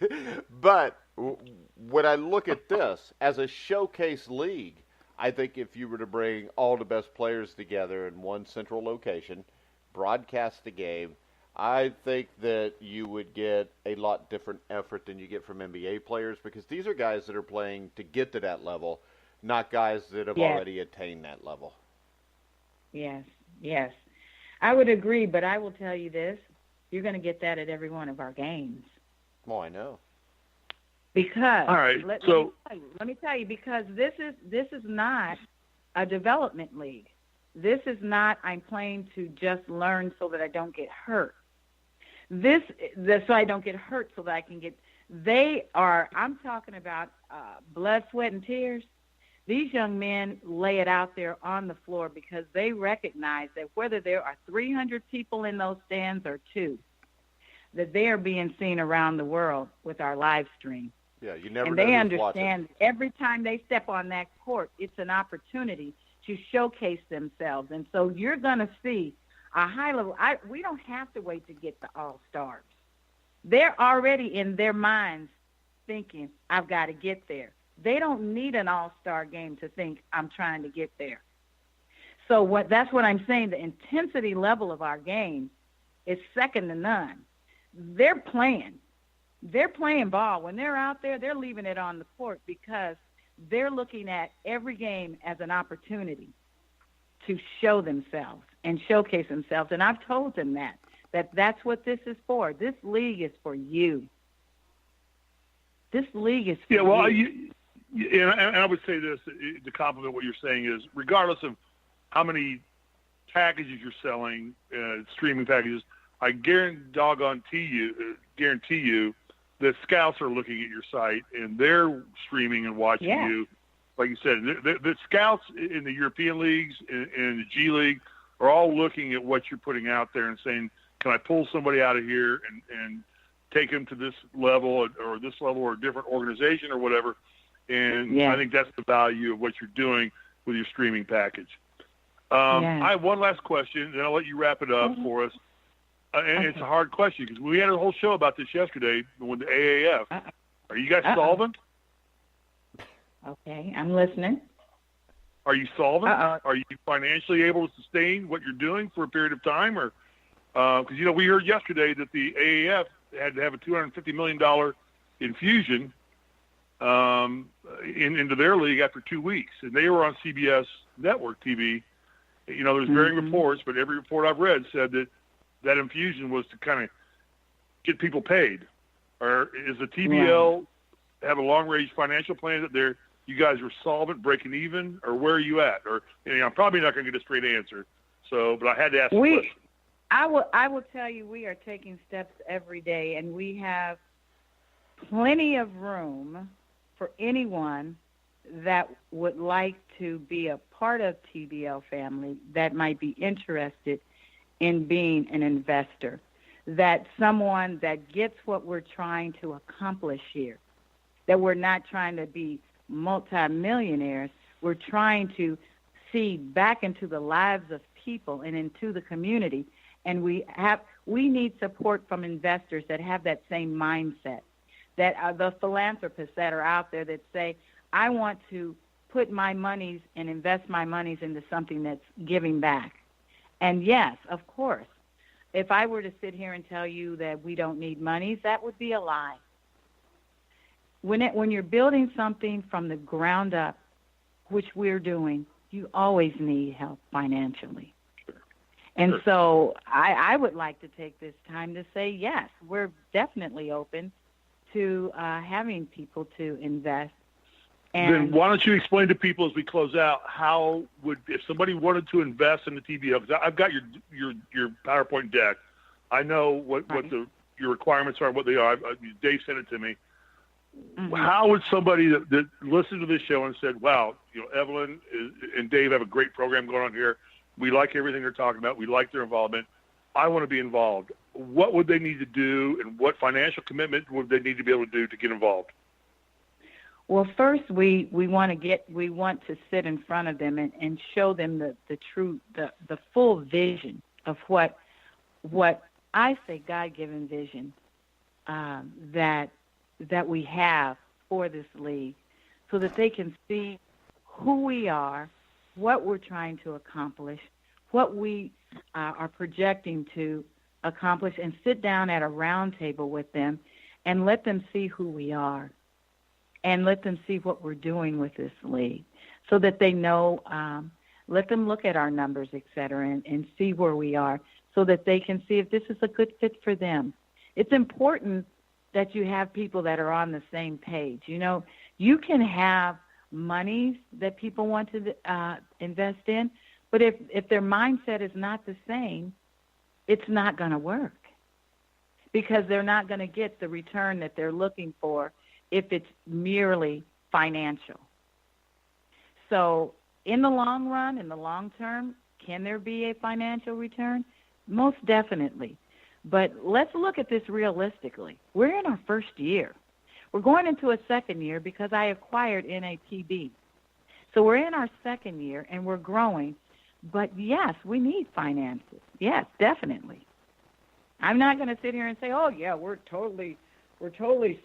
S1: But when I look at this, as a showcase league, I think if you were to bring all the best players together in one central location, broadcast the game, I think that you would get a lot different effort than you get from NBA players, because these are guys that are playing to get to that level, not guys that have already attained that level.
S3: Yes. I would agree, but I will tell you this. You're going to get that at every one of our games.
S1: Oh, I know.
S3: Because
S2: all right,
S3: let me tell you, because this is not a development league. This is not I'm playing to just learn so that I don't get hurt. So I don't get hurt so that I can get. I'm talking about blood, sweat, and tears. These young men lay it out there on the floor because they recognize that whether there are 300 people in those stands or 2, that they are being seen around the world with our live stream.
S1: Yeah, you never
S3: and
S1: know
S3: they
S1: who's
S3: understand
S1: watching.
S3: every time they step on that court, it's an opportunity to showcase themselves. And so you're going to see a high level. We don't have to wait to get the all-stars. They're already in their minds thinking, I've got to get there. They don't need an all-star game to think I'm trying to get there. So that's what I'm saying. The intensity level of our game is second to none. They're playing ball. When they're out there, they're leaving it on the court because they're looking at every game as an opportunity to show themselves and showcase themselves. And I've told them that's what this is for. This league is for you. This league is for you.
S2: And I would say this, to compliment what you're saying is, regardless of how many packages you're selling, streaming packages, I guarantee you that scouts are looking at your site and they're streaming and watching you. Like you said, the scouts in the European leagues and the G League are all looking at what you're putting out there and saying, can I pull somebody out of here and take them to this level or a different organization or whatever. And I think that's the value of what you're doing with your streaming package. I have one last question, and I'll let you wrap it up for us. And it's a hard question because we had a whole show about this yesterday with the AAF. Are you guys solvent?
S3: Okay, I'm listening.
S2: Are you solvent? Are you financially able to sustain what you're doing for a period of time? Or because, we heard yesterday that the AAF had to have a $250 million infusion into their league after 2 weeks. And they were on CBS network TV. There's varying reports, but every report I've read said that infusion was to kind of get people paid. Or is the TBL have a long-range financial plan that you guys are solvent, breaking even, or where are you at? Or I'm probably not going to get a straight answer. So, but I had to ask the question.
S3: I will tell you, we are taking steps every day, and we have plenty of room for anyone that would like to be a part of TBL family that might be interested in being an investor, that someone that gets what we're trying to accomplish here, that we're not trying to be multimillionaires. We're trying to see back into the lives of people and into the community. And we need support from investors that have that same mindset, that are the philanthropists that are out there that say, I want to put my monies and invest my monies into something that's giving back. And yes, of course, if I were to sit here and tell you that we don't need monies, that would be a lie. When you're building something from the ground up, which we're doing, you always need help financially. And so I would like to take this time to say, yes, we're definitely open to having people to invest. And
S2: then why don't you explain to people as we close out if somebody wanted to invest in the TBL, because I've got your PowerPoint deck. I know what your requirements are, what they are. Dave sent it to me. How would somebody that listened to this show and said, wow, Evelyn and Dave have a great program going on here. We like everything they're talking about. We like their involvement. I want to be involved. What would they need to do, and what financial commitment would they need to be able to do to get involved?
S3: Well, first we want to sit in front of them and show them the full vision of what I say God-given vision that we have for this league, so that they can see who we are, what we're trying to accomplish, what we are projecting to accomplish, and sit down at a round table with them and let them see who we are and let them see what we're doing with this league, so that they know, let them look at our numbers, et cetera, and see where we are, so that they can see if this is a good fit for them. It's important that you have people that are on the same page. You can have monies that people want to invest in, but if their mindset is not the same, it's not going to work, because they're not going to get the return that they're looking for if it's merely financial. So in the long run, in the long term, can there be a financial return? Most definitely. But let's look at this realistically. We're in our first year. We're going into a second year because I acquired NAPB. So we're in our second year and we're growing. But yes, we need finances. Yes, definitely. I'm not going to sit here and say, oh yeah, we're totally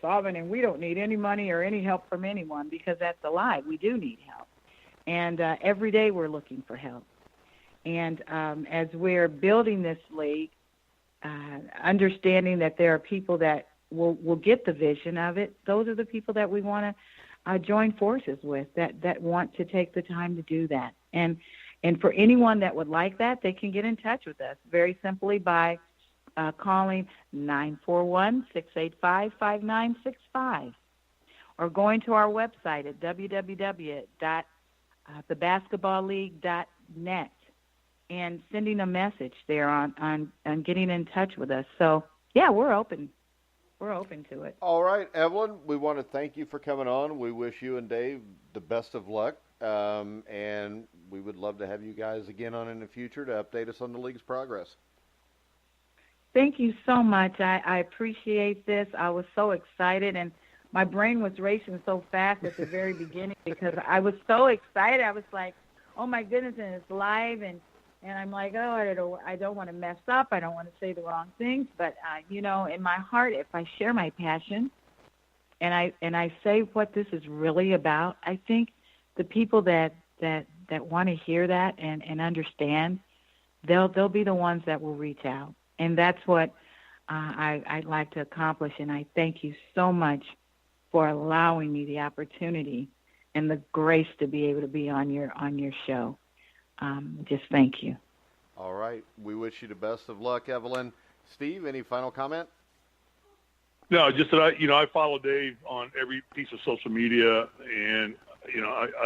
S3: solvent and we don't need any money or any help from anyone, because that's a lie. We do need help. And every day we're looking for help. And as we're building this league, understanding that there are people that will get the vision of it, those are the people that we want to join forces with, that want to take the time to do that. And for anyone that would like that, they can get in touch with us very simply by calling 941-685-5965 or going to our website at www.thebasketballleague.net and sending a message there on getting in touch with us. So, yeah, we're open. We're open to it.
S1: All right, Evelyn, we want to thank you for coming on. We wish you and Dave the best of luck, and we would love to have you guys again on in the future to update us on the league's progress.
S3: Thank you so much. I appreciate this. I was so excited, and my brain was racing so fast at the very beginning because I was so excited. I was like, oh my goodness, and it's live, and I'm like, oh, I don't want to mess up. I don't want to say the wrong things. But, you know, in my heart, if I share my passion and I say what this is really about, I think the people that want to hear that and understand, they'll be the ones that will reach out. And that's what I'd like to accomplish. And I thank you so much for allowing me the opportunity and the grace to be able to be on your show. Just thank you.
S1: All right. We wish you the best of luck, Evelyn. Steve, any final comment?
S2: No, just that I follow Dave on every piece of social media, and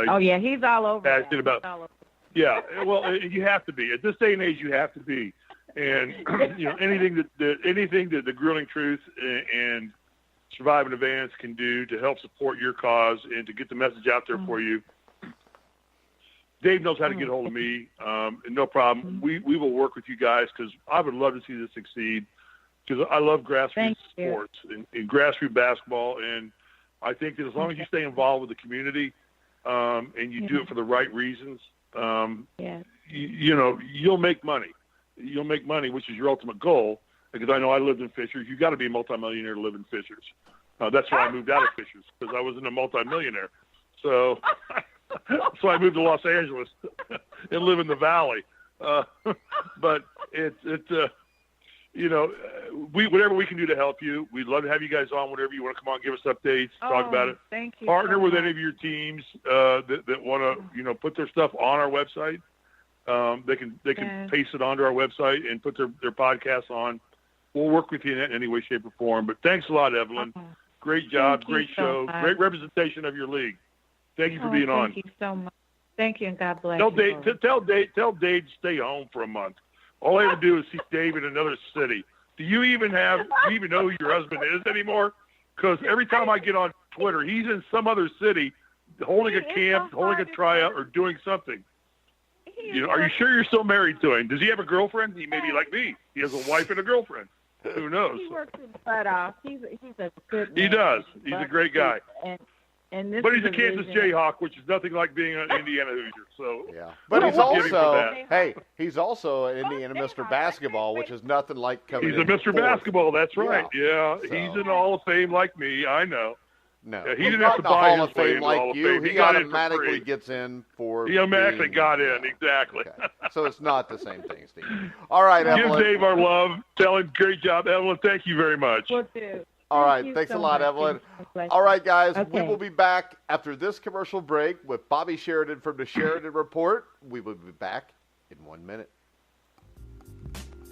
S3: oh yeah, he's all over.
S2: Passionate about. Yeah, well, you have to be at this day and age. You have to be, and anything that the Grueling Truth and Survive in Advance can do to help support your cause and to get the message out there for you. Dave knows how to get a hold of me, and no problem. We will work with you guys because I would love to see this succeed because I love grassroots sports and grassroots basketball, and I think that as long as you stay involved with the community and you do it for the right reasons, you'll make money. You'll make money, which is your ultimate goal. Because I know I lived in Fishers. You've got to be a multimillionaire to live in Fishers. That's why I moved out of Fishers, because I wasn't a multimillionaire. So I moved to Los Angeles and live in the Valley. But whatever we can do to help you, we'd love to have you guys on whenever you want to come on, give us updates, talk about it.
S3: Thank you.
S2: Partner with any of your teams that want to, put their stuff on our website. They can paste it onto our website and put their podcasts on. We'll work with you in any way, shape, or form. But thanks a lot, Evelyn. Great job, great show, great representation of your league. Thank you for being on.
S3: Thank you so much. Thank you, and God bless
S2: tell
S3: you.
S2: Tell Dave to stay home for a month. All I ever do is see Dave in another city. Do you even know who your husband is anymore? Because every time I get on Twitter, he's in some other city holding a camp, holding a tryout, or doing something. Are you sure you're still married to him? Does he have a girlfriend? He may be like me. He has a wife and a girlfriend. Who knows?
S3: He works his butt off. He's a good man.
S2: He does. He's a great guy.
S3: But
S2: he's a Kansas Jayhawk, which is nothing like being an Indiana Hoosier. So
S1: yeah, but he's also an Indiana Mr. Basketball, which is nothing like coming.
S2: He's a Mr. Basketball. That's right. Yeah,
S1: so.
S2: He's in the Hall of Fame like me. I know.
S1: No,
S2: he didn't have to buy his way in the Hall of Fame.
S1: He automatically gets in for.
S2: He automatically got in, exactly.
S1: Okay. So it's not the same thing, Steve. All right, Evelyn.
S2: Give Dave our love. Tell him, great job, Evelyn. Thank you very much.
S3: Will do.
S1: All right, thanks a lot, Evelyn. All right, guys, we will be back after this commercial break with Bobby Sheridan from the Sheridan Report. We will be back in 1 minute.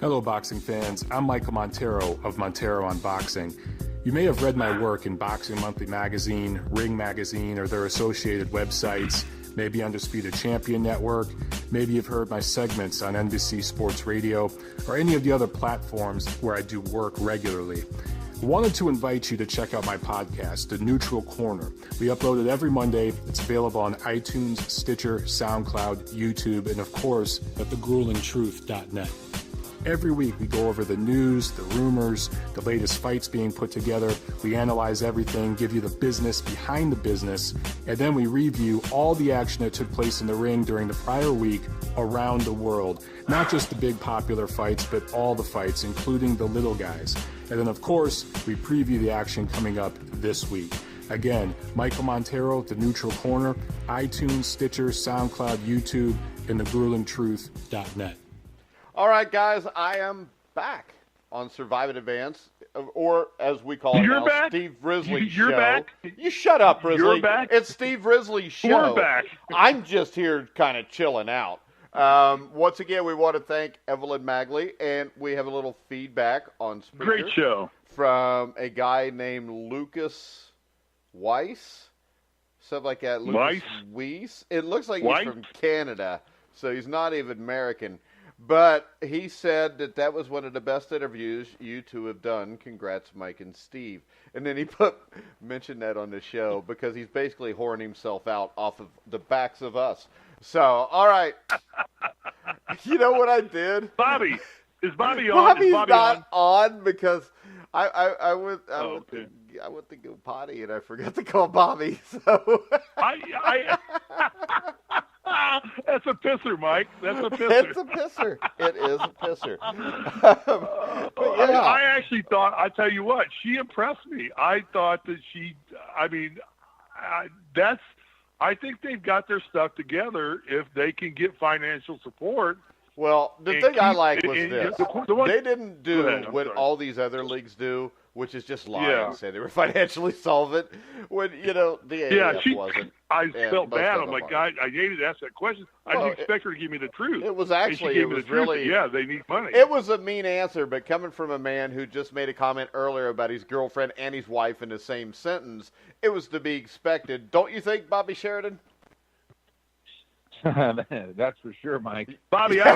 S4: Hello, boxing fans. I'm Michael Montero of Montero on Boxing. You may have read my work in Boxing Monthly Magazine, Ring Magazine, or their associated websites, maybe Undisputed Champion Network, maybe you've heard my segments on NBC Sports Radio, or any of the other platforms where I do work regularly. I wanted to invite you to check out my podcast, The Neutral Corner. We upload it every Monday. It's available on iTunes, Stitcher, SoundCloud, YouTube, and of course at thegruelingtruth.net. Every week we go over the news, the rumors, the latest fights being put together. We analyze everything, give you the business behind the business, and then we review all the action that took place in the ring during the prior week around the world. Not just the big popular fights, but all the fights, including the little guys. And then, of course, we preview the action coming up this week. Again, Michael Montero, The Neutral Corner, iTunes, Stitcher, SoundCloud, YouTube, and thegruelingtruth.net.
S1: All right, guys, I am back on Survive in Advance, or as we call it now,
S2: back?
S1: Steve Risley's
S2: You're
S1: show.
S2: Back?
S1: You shut up, Risley.
S2: You're back?
S1: It's Steve Risley's show.
S2: We're back.
S1: I'm just here kind of chilling out. Once again, we want to thank Evelyn Magely, and we have a little feedback on Spreaker.
S2: Great show.
S1: From a guy named Lucas Weiss, something like that. Lucas Weiss. It looks like he's from Canada, so he's not even American. But he said that was one of the best interviews you two have done. Congrats, Mike and Steve. And then he mentioned that on the show because he's basically whoring himself out off of the backs of us. So, all right. You know what I did?
S2: Bobby. Is Bobby on?
S1: Bobby's not on because I went to go potty and I forgot to call Bobby. So
S2: That's a pisser, Mike. That's a pisser.
S1: It's a pisser. It is a pisser. But
S2: I
S1: yeah.
S2: actually thought, I tell you what, she impressed me. I thought that I think they've got their stuff together if they can get financial support.
S1: Well, the thing I like was this.
S2: The
S1: They didn't do what
S2: sorry.
S1: all these other leagues do, which is just lie
S2: Yeah.
S1: and say they were financially solvent when, the AAF wasn't.
S2: I
S1: and
S2: felt
S1: most
S2: bad.
S1: of
S2: I'm
S1: them
S2: like,
S1: aren't.
S2: I hated to ask that question. I
S1: Well,
S2: didn't expect her to give me the truth.
S1: It was
S2: And
S1: actually,
S2: she gave
S1: it
S2: me
S1: was
S2: the truth.
S1: really,
S2: Yeah, they need money.
S1: it was a mean answer, but coming from a man who just made a comment earlier about his girlfriend and his wife in the same sentence, it was to be expected. Don't you think, Bobby Sheridan?
S5: That's for sure, Mike.
S2: Bobby, I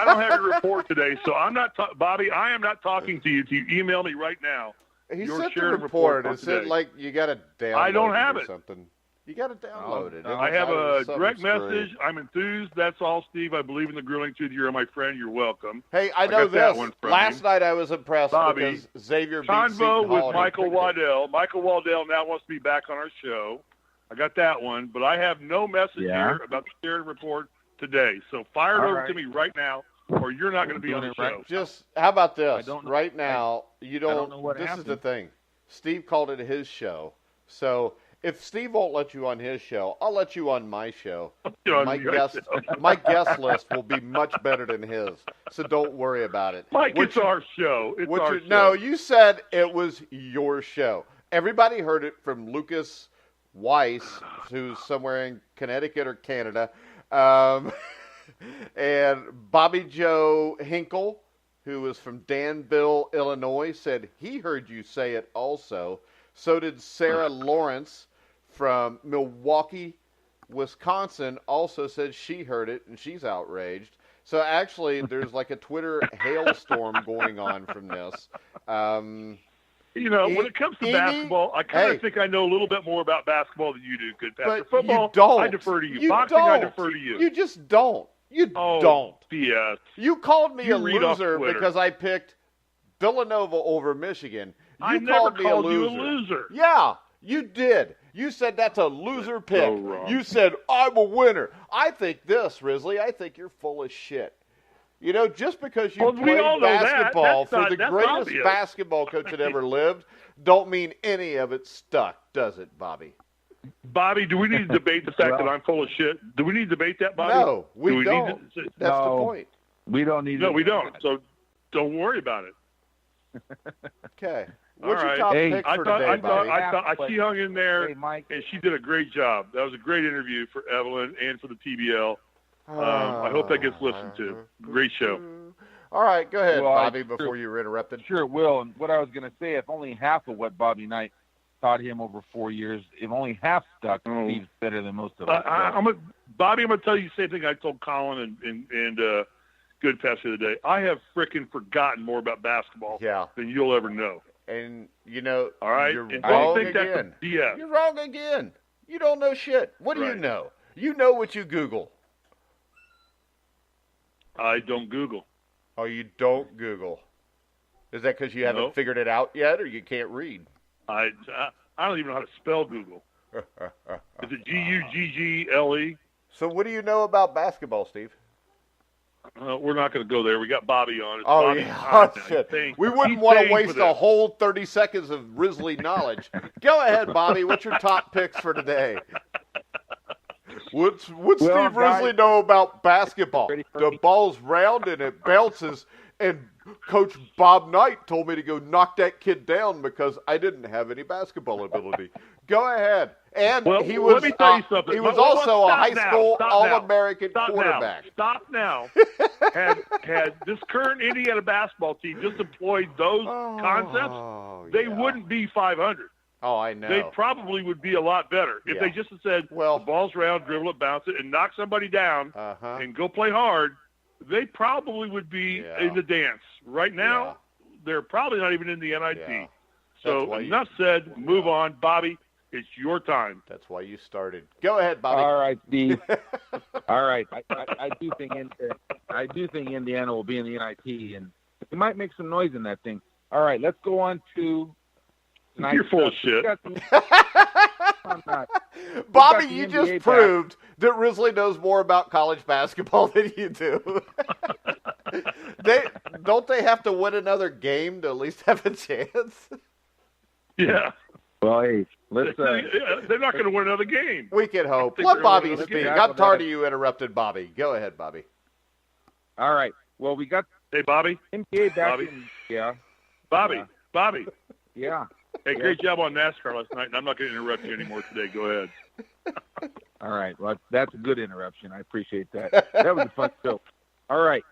S2: don't have your report today, so I'm not. Bobby, I am not talking to you. You email me right now.
S1: He
S2: Your
S1: sent the
S2: Sheridan
S1: report.
S2: report
S1: It said,
S2: today.
S1: like, you got to download
S2: I don't have
S1: or
S2: it.
S1: something. You got to download it.
S5: no,
S2: I have a direct
S1: screwy.
S2: message. I'm enthused. That's all, Steve. I believe in the grilling truth. You're my friend. You're welcome.
S1: Hey, I know
S2: got that
S1: this.
S2: one from
S1: Last
S2: you.
S1: night I was impressed
S2: Bobby,
S1: because Xavier beat
S2: Convo
S1: Seton
S2: with
S1: Hall.
S2: Michael Waddell. Michael Waddell now wants to be back on our show. I got that one, but I have no message here about the Sheridan report today. So fire it over to me right now, or you're not going to be on the show.
S1: Just how about this?
S5: I don't know-
S1: Right now, you don't.
S5: don't know what
S1: this
S5: happened.
S1: is the thing. Steve called it his show. So if Steve won't let you on his show, I'll let you on my show.
S2: You're on
S1: My
S2: your
S1: guest,
S2: show.
S1: my guest list will be much better than his. So don't worry about it.
S2: Mike,
S1: What
S2: it's
S1: you-
S2: our show. It's
S1: what
S2: our
S1: you-
S2: show.
S1: No, you said it was your show. Everybody heard it from Lucas Weiss, who's somewhere in Connecticut or Canada, and Bobby Joe Hinkle, who was from Danville, Illinois, said he heard you say it also. So did Sarah Lawrence from Milwaukee, Wisconsin, also said she heard it, and she's outraged. So actually, there's like a Twitter hailstorm going on from this.
S2: When it comes to
S1: Amy,
S2: basketball, I kind of
S1: hey.
S2: think I know a little bit more about basketball than you do, Goodpaster.
S1: But
S2: Football,
S1: you don't.
S2: I defer to you.
S1: You
S2: Boxing,
S1: don't.
S2: I defer to you.
S1: You just don't. You
S2: oh,
S1: don't.
S2: BS.
S1: You called me
S2: You
S1: a
S2: read off
S1: loser
S2: Twitter.
S1: because I picked Villanova over Michigan. You
S2: I never
S1: called me
S2: called
S1: a
S2: you
S1: loser.
S2: a loser.
S1: Yeah, you did. You said that's a loser pick.
S2: So wrong.
S1: You said I'm a winner. I think this, Risley. I think you're full of shit. Just because you
S2: Well, we
S1: played
S2: all know that.
S1: basketball
S2: That's
S1: for
S2: not-
S1: the
S2: that's
S1: greatest
S2: obvious.
S1: basketball coach that ever lived, don't mean any of it stuck, does it, Bobby?
S2: Bobby, do we need to debate the fact that I'm full of shit? Do we need to debate that, Bobby?
S1: No, we
S2: do we
S1: don't.
S2: Need to,
S1: That's the
S5: No.
S1: point.
S5: We don't need
S2: no,
S5: to
S2: we
S5: do
S2: don't.
S5: that.
S2: So don't worry about it.
S1: Okay.
S2: All
S1: What's your
S2: right.
S1: top
S5: Hey,
S1: pick
S2: I
S1: for
S2: thought,
S1: today,
S2: I thought,
S1: Bobby?
S2: she hung in there,
S5: Hey, Mike.
S2: and she did a great job. That was a great interview for Evelyn and for the TBL. I hope that gets listened to. Great show.
S1: All right, go ahead,
S5: Well,
S1: Bobby, before you were interrupted.
S5: Sure it will. And what I was going to say, if only half of what Bobby Knight taught him over 4 years, if only half stuck,
S2: Oh.
S5: Steve's better than most of us.
S2: Bobby, I'm going to tell you the same thing I told Colin and Goodpaster the other day. I have frickin' forgotten more about basketball
S1: Yeah.
S2: than you'll ever know.
S1: And,
S2: All right?
S1: you're
S2: And
S1: wrong
S2: don't think
S1: again.
S2: that's a BS.
S1: You're wrong again. You don't know shit. What do you
S2: Right.
S1: know? You know what you Google.
S2: I don't Google.
S1: Oh, you don't Google. Is that because you haven't
S2: Nope.
S1: figured it out yet, or you can't read?
S2: I don't even know how to spell Google. Is it Guggle?
S1: So what do you know about basketball, Steve?
S2: We're not going to go there. We got Bobby on. It's
S1: Oh,
S2: Bobby's
S1: yeah.
S2: time
S1: Oh,
S2: now. He's
S1: shit.
S2: paying-
S1: We wouldn't
S2: he's
S1: want to
S2: paying for
S1: waste a
S2: this.
S1: whole 30 seconds of Risley knowledge. Go ahead, Bobby. What's your top picks for today? What's
S5: Well,
S1: Steve
S5: guys-
S1: Risley know about basketball?
S5: Ready for
S1: The
S5: me?
S1: ball's round and it bounces, and Coach Bob Knight told me to go knock that kid down because I didn't have any basketball ability. Go ahead. And
S2: Well,
S1: he was
S2: let me tell you something.
S1: he was
S2: Well,
S1: also a
S2: stop
S1: high
S2: now.
S1: school
S2: Stop now.
S1: All-American
S2: Stop
S1: quarterback.
S2: Now. Stop now. had this current Indiana basketball team just employed those concepts, they
S1: yeah.
S2: wouldn't be 500.
S1: Oh, I know.
S2: They probably would be a lot better if
S1: Yeah.
S2: they just had said,
S1: Well-
S2: the ball's round, dribble it, bounce it, and knock somebody down
S1: Uh-huh.
S2: and go play hard. They probably would be
S1: Yeah.
S2: in the dance. Right now,
S1: Yeah.
S2: they're probably not even in the NIT.
S1: Yeah.
S2: So
S1: That's why you-
S2: enough said. Move on. Bobby, it's your time.
S1: That's why you started. Go ahead, Bobby.
S5: All right, Steve. All right. I do think Indiana will be in the NIT, and we might make some noise in that thing. All right, let's go on to tonight's
S2: You're full of
S5: stuff.
S2: shit.
S5: I'm not.
S1: Bobby,
S5: the
S1: you
S5: NBA
S1: just
S5: back.
S1: proved that Risley knows more about college basketball than you do. Don't they have to win another game to at least have a chance?
S2: Yeah.
S5: Well, hey, let's.
S2: They're not going to win another game.
S1: We can hope.
S2: think
S1: Let
S2: they're
S1: Bobby
S2: gonna
S1: speak.
S2: win
S1: I'm tired of you interrupted, Bobby. Go ahead, Bobby.
S5: All right. Well, we got
S2: Hey, Bobby.
S5: NBA back
S2: Bobby.
S5: in. Yeah.
S2: Bobby.
S5: Yeah.
S2: Bobby.
S5: Yeah.
S2: Hey, great job on NASCAR last night, and I'm not going to interrupt you anymore today. Go ahead.
S5: All right. Well, that's a good interruption. I appreciate that. That was a fun show. All right.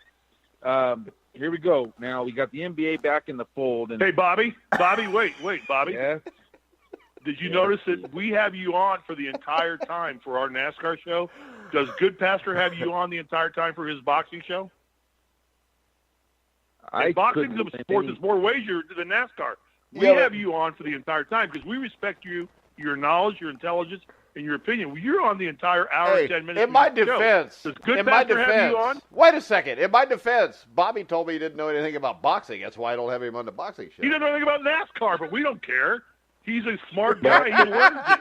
S5: Here we go. Now we got the NBA back in the fold. And
S2: Hey, Bobby. Bobby, wait, Bobby.
S5: yes,
S2: Did you notice that we have you on for the entire time for our NASCAR show? Does Goodpaster have you on the entire time for his boxing show? Boxing is a sport that's more wagered than NASCAR. We have you on for the entire time because we respect you, your knowledge, your intelligence, and your opinion. You're on the entire hour and 10 minutes.
S1: In my
S2: of the show.
S1: defense,
S2: Does Goodpaster have you on?
S1: Wait a second. In my defense, Bobby told me he didn't know anything about boxing. That's why I don't have him on the boxing show.
S2: He doesn't know anything about NASCAR, but we don't care. He's a smart guy. He learns it.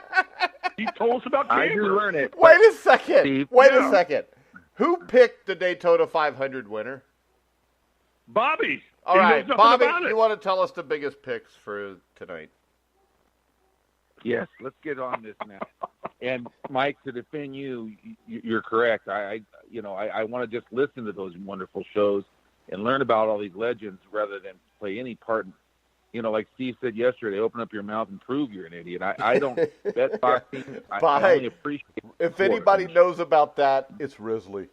S2: He told us about
S5: I
S2: camber.
S5: do learn it.
S1: Wait a second.
S5: Steve,
S1: Wait a second. Who picked the Daytona 500 winner?
S2: Bobby.
S1: All
S2: He
S1: right,
S2: knows nothing
S1: Bobby,
S2: about it.
S1: you want to tell us the biggest picks for tonight?
S5: Yes, let's get on this now. And Mike, to defend you, you're correct. I want to just listen to those wonderful shows and learn about all these legends rather than play any part. Like Steve said yesterday, open up your mouth and prove you're an idiot. I don't bet boxing. I only appreciate
S1: If anybody knows about that, it's Risley.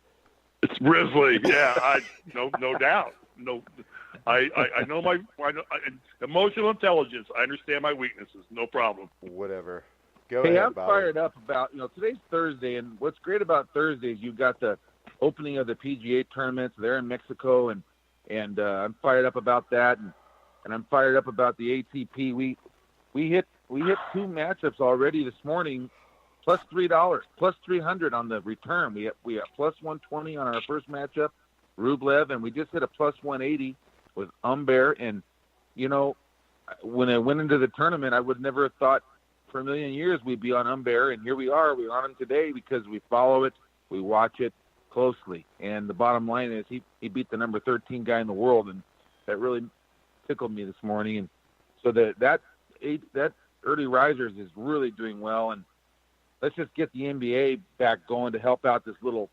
S2: It's Risley. Yeah, no doubt. No, I know emotional intelligence. I understand my weaknesses. No problem.
S1: Whatever. Go
S5: Hey,
S1: ahead,
S5: I'm
S1: Bobby.
S5: fired up about, today's Thursday, and what's great about Thursday is you've got the opening of the PGA tournaments there in Mexico, and I'm fired up about that, and I'm fired up about the ATP. We hit two matchups already this morning, plus $3, plus 300 on the return. We have plus 120 on our first matchup, Rublev, and we just hit a plus 180 with Humbert. And when I went into the tournament, I would never have thought for a million years we'd be on Humbert, and here we are. We're on him today because we follow it, we watch it closely, and the bottom line is he beat the number 13 guy in the world, and that really tickled me this morning. And so that early risers is really doing well, and let's just get the NBA back going to help out this little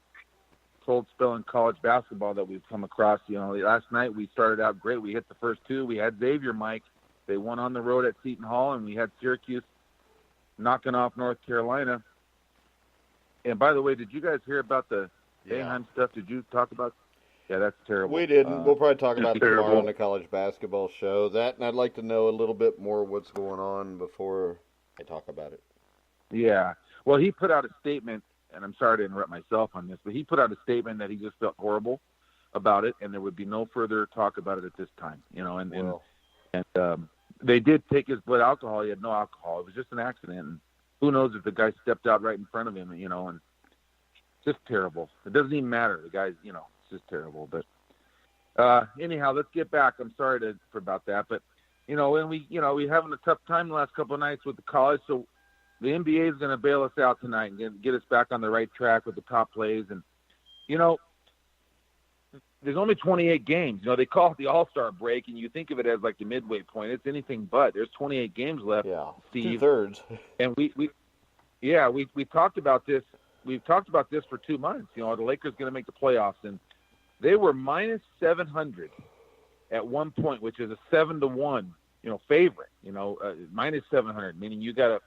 S5: cold spell in college basketball that we've come across. Last night we started out great. We hit the first two. We had Xavier, Mike. They won on the road at Seton Hall, and we had Syracuse knocking off North Carolina. And by the way, did you guys hear about the Boeheim stuff? Did you talk about? Yeah, that's terrible.
S1: We didn't. We'll probably talk about it tomorrow
S2: terrible.
S1: on the college basketball show. That, and I'd like to know a little bit more what's going on before I talk about it.
S5: Yeah. Well, he put out a statement, and I'm sorry to interrupt myself on this, but he put out a statement that he just felt horrible about it, and there would be no further talk about it at this time. And they did take his blood alcohol. He had no alcohol. It was just an accident. And who knows if the guy stepped out right in front of him, and it's just terrible. It doesn't even matter. The guy's, it's just terrible. But anyhow, let's get back. I'm sorry about that. But, and we're having a tough time the last couple of nights with the college. So the NBA is going to bail us out tonight and get us back on the right track with the top plays. And, there's only 28 games. They call it the All-Star break, and you think of it as like the midway point. It's anything but. There's 28 games left,
S1: Yeah,
S5: Steve.
S1: 2/3.
S5: And we talked about this. We've talked about this for 2 months. The Lakers going to make the playoffs, and they were minus 700 at one point, which is a 7-1, favorite. Minus 700, meaning you got to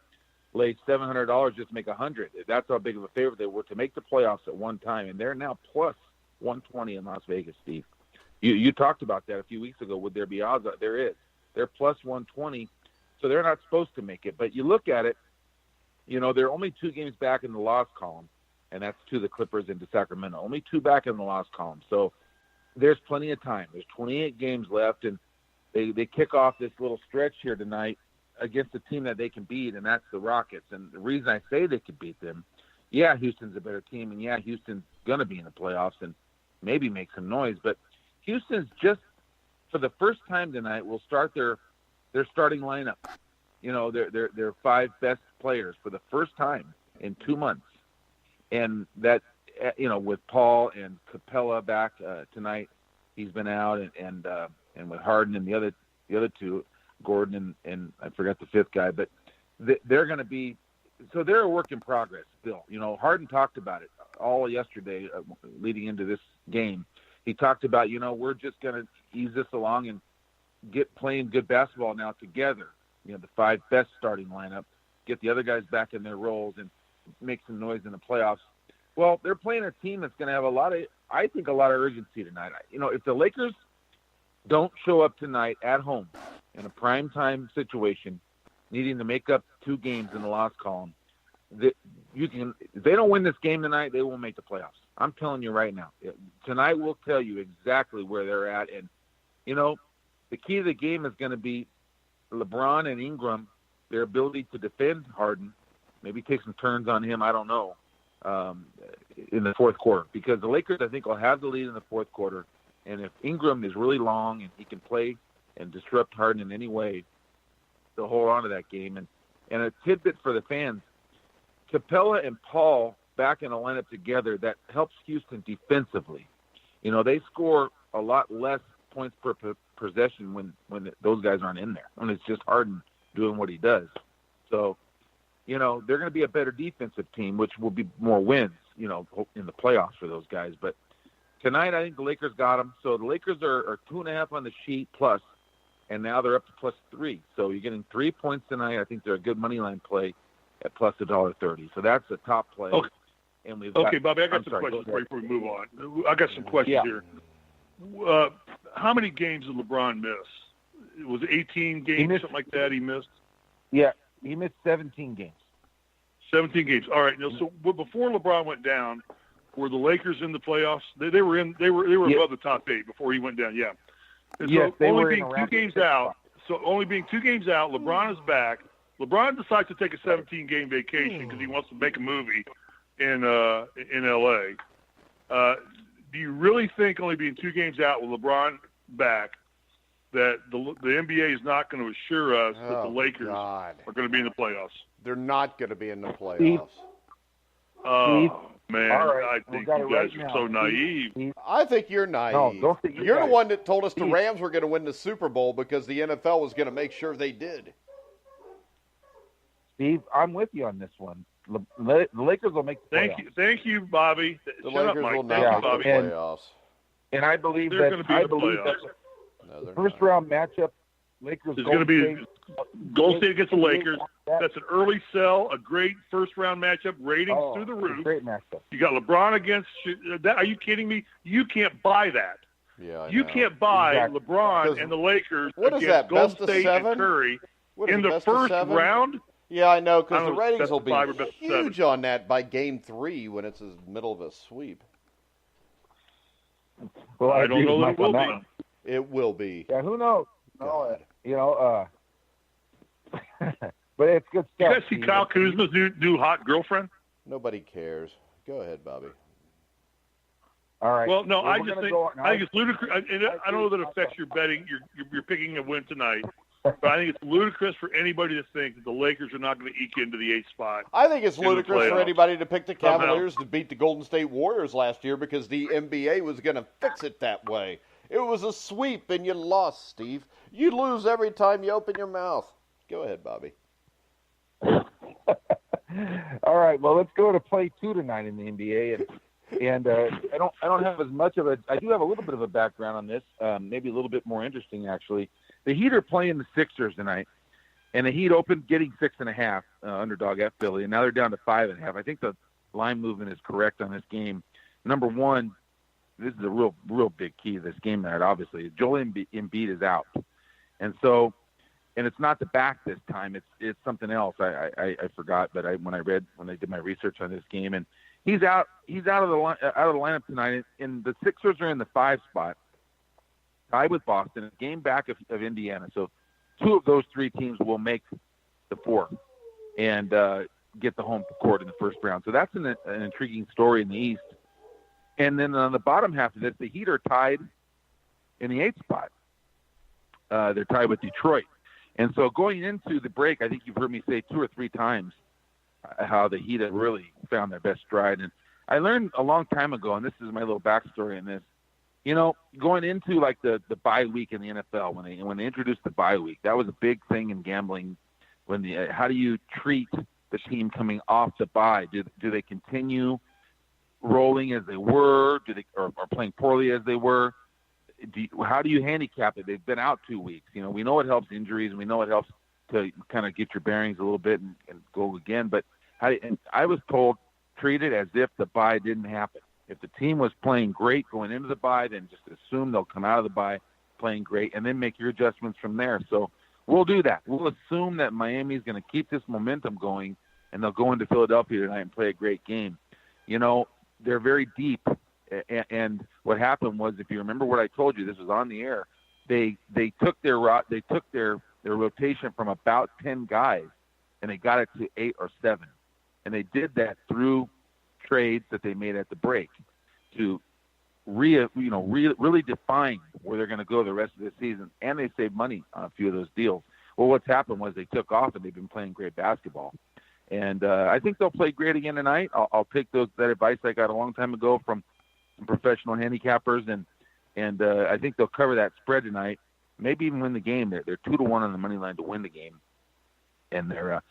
S5: lay $700 just to make 100. That's how big of a favorite they were to make the playoffs at one time, and they're now plus 120 in Las Vegas, Steve. You talked about that a few weeks ago. Would there be odds? There is. They're plus 120, so they're not supposed to make it. But you look at it, they're only 2 games back in the loss column, and that's to the Clippers and to Sacramento. Only 2 back in the loss column. So there's plenty of time. There's 28 games left, and they kick off this little stretch here tonight against a team that they can beat, and that's the Rockets. And the reason I say they could beat them, yeah, Houston's a better team, and yeah, Houston's going to be in the playoffs and maybe make some noise. But Houston's just, for the first time tonight, will start their starting lineup. Their 5 best players for the first time in 2 months. and that, with Paul and Capella back tonight, he's been out, and with Harden and the other two, Gordon and I forgot the fifth guy, but they're going to be, so they're a work in progress still. Harden talked about it all yesterday leading into this game. He talked about, we're just going to ease this along and get playing good basketball now together. The 5 best starting lineup, get the other guys back in their roles and make some noise in the playoffs. Well, they're playing a team that's going to have a lot of urgency tonight. If the Lakers don't show up tonight at home in a primetime situation, needing to make up 2 games in the loss column, if they don't win this game tonight, they won't make the playoffs. I'm telling you right now. Tonight will tell you exactly where they're at. And, the key to the game is going to be LeBron and Ingram, their ability to defend Harden, maybe take some turns on him, I don't know, in the fourth quarter. Because the Lakers, I think, will have the lead in the fourth quarter. And if Ingram is really long and he can play and disrupt Harden in any way, they'll hold on to that game. And a tidbit for the fans, Capella and Paul back in a lineup together, that helps Houston defensively. They score a lot less points per possession when those guys aren't in there. It's just Harden doing what he does. So, they're going to be a better defensive team, which will be more wins, in the playoffs for those guys. But tonight, I think the Lakers got them. So the Lakers are 2.5 on the sheet plus, and now they're up to +3. So you're getting 3 points tonight. I think they're a good money line play at plus $1.30. So that's a top play.
S2: Okay.
S5: And
S2: Bobby, I got some questions for you before we move on. I got some questions here. How many games did LeBron miss? It was 18 games, something like that he missed?
S5: Yeah, he missed 17 games.
S2: 17 games. All right. Now, so before LeBron went down, were the Lakers in the playoffs? They were above the top 8 before he went down. Yeah. And
S5: yes,
S2: so only being 2 games out. So only being 2 games out, LeBron is back. LeBron decides to take a 17-game vacation because he wants to make a movie in L.A. Do you really think only being 2 games out with LeBron back that the NBA is not going to assure us that the Lakers are going to be in the playoffs?
S1: They're not going to be in the playoffs.
S2: Oh, man.
S5: Right.
S2: I think you guys are so naive.
S1: I think you're naive.
S5: No, don't think
S1: you're the one that told us the Rams were going to win the Super Bowl because the NFL was going to make sure they did.
S5: Steve, I'm with you on this one. The Lakers will make the playoffs.
S2: Thank you, Bobby.
S1: The
S2: Shut
S1: Lakers
S2: up, Mike.
S1: will
S2: Thank
S1: not
S2: you, Bobby.
S1: make the playoffs.
S5: And I believe
S2: They're going to be in the playoffs.
S5: The first round matchup, Lakers.
S2: It's going to be Golden State against the Lakers. That's an early sell, a great first-round matchup, ratings through the roof.
S5: Great matchup.
S2: You got LeBron against that. Are you kidding me? You can't buy that.
S1: Yeah,
S2: you can't buy LeBron and the Lakers against Golden State and Curry in the first round.
S1: Yeah, I know, because the ratings will be huge on that by Game 3 when it's in the middle of a sweep.
S5: Well,
S2: I don't know that it will be.
S1: It will be.
S5: Yeah, who knows? No, but it's good stuff.
S2: You guys see Kyle Kuzma's new hot girlfriend?
S1: Nobody cares. Go ahead, Bobby.
S5: All right.
S2: Well, no, I just think it's ludicrous. I don't know that it affects your betting. You're picking a win tonight. But I think it's ludicrous for anybody to think that the Lakers are not going to eke into the 8th spot.
S1: I think it's ludicrous for anybody to pick the Cavaliers to beat the Golden State Warriors last year because the NBA was going to fix it that way. It was a sweep and you lost, Steve. You lose every time you open your mouth. Go ahead, Bobby.
S5: All right. Well, let's go to play 2 tonight in the NBA, and I don't have as much of I do have a little bit of a background on this, maybe a little bit more interesting actually. The Heat are playing the Sixers tonight, and the Heat opened getting 6.5 underdog at Philly, and now they're down to 5.5. I think the line movement is correct on this game. Number one, this is a real big key to this game tonight. Obviously, Joel Embiid is out, and it's not the back this time. It's something else. I forgot, but when I did my research on this game, and he's out of the lineup tonight, and the Sixers are in the 5 spot. Tied with Boston, a game back of Indiana. So 2 of those 3 teams will make the 4 and get the home court in the first round. So that's an intriguing story in the East. And then on the bottom half of this, the Heat are tied in the 8th spot. They're tied with Detroit. And so going into the break, I think you've heard me say 2 or 3 times how the Heat have really found their best stride. And I learned a long time ago, and this is my little backstory in this. You know, going into like the bye week in the NFL, when they introduced the bye week, that was a big thing in gambling. How do you treat the team coming off the bye? Do they continue rolling as they were? Or playing poorly as they were? How do you handicap it? They've been out 2 weeks. You know, we know it helps injuries, and we know it helps to kind of get your bearings a little bit and go again. But and I was told, treat it as if the bye didn't happen. If the team was playing great going into the bye, then just assume they'll come out of the bye playing great, and then make your adjustments from there. So we'll do that. We'll assume that Miami's going to keep this momentum going, and they'll go into Philadelphia tonight and play a great game. You know, they're very deep, and what happened was, if you remember what I told you, this was on the air. They took their rotation from about 10 guys, and they got it to 8 or 7, and they did that through trades that they made at the break to really define where they're going to go the rest of the season, and they saved money on a few of those deals. Well, what's happened was they took off, and they've been playing great basketball, and I think they'll play great again tonight. I'll take that advice I got a long time ago from some professional handicappers, and I think they'll cover that spread tonight, maybe even win the game. They're 2-1 on the money line to win the game, and they're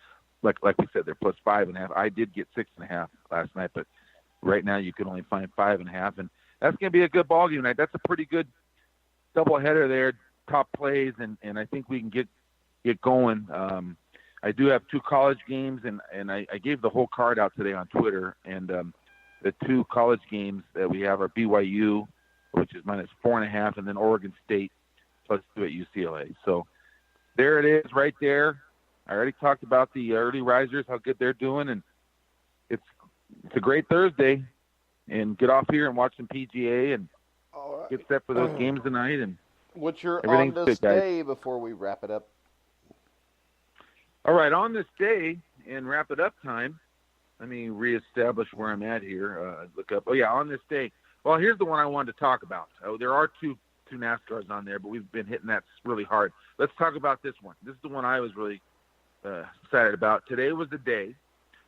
S5: like we said, they're plus 5.5. I did get 6.5 last night, but right now you can only find 5.5, and that's going to be a good ball game tonight. That's a pretty good doubleheader there, top plays, and I think we can get going. I do have 2 college games, and I gave the whole card out today on Twitter, and the 2 college games that we have are BYU, which is minus 4.5, and then Oregon State plus 2 at UCLA. So there it is right there. I already talked about the early risers, how good they're doing, and it's a great Thursday. And get off here and watch some PGA and get set for those games tonight. And
S1: what's your on this day before we wrap it up?
S5: All right, on this day and wrap it up time. Let me reestablish where I'm at here. Look up. Oh yeah, on this day. Well, here's the one I wanted to talk about. There are two NASCARs on there, but we've been hitting that really hard. Let's talk about this one. This is the one I was really excited about. Today was the day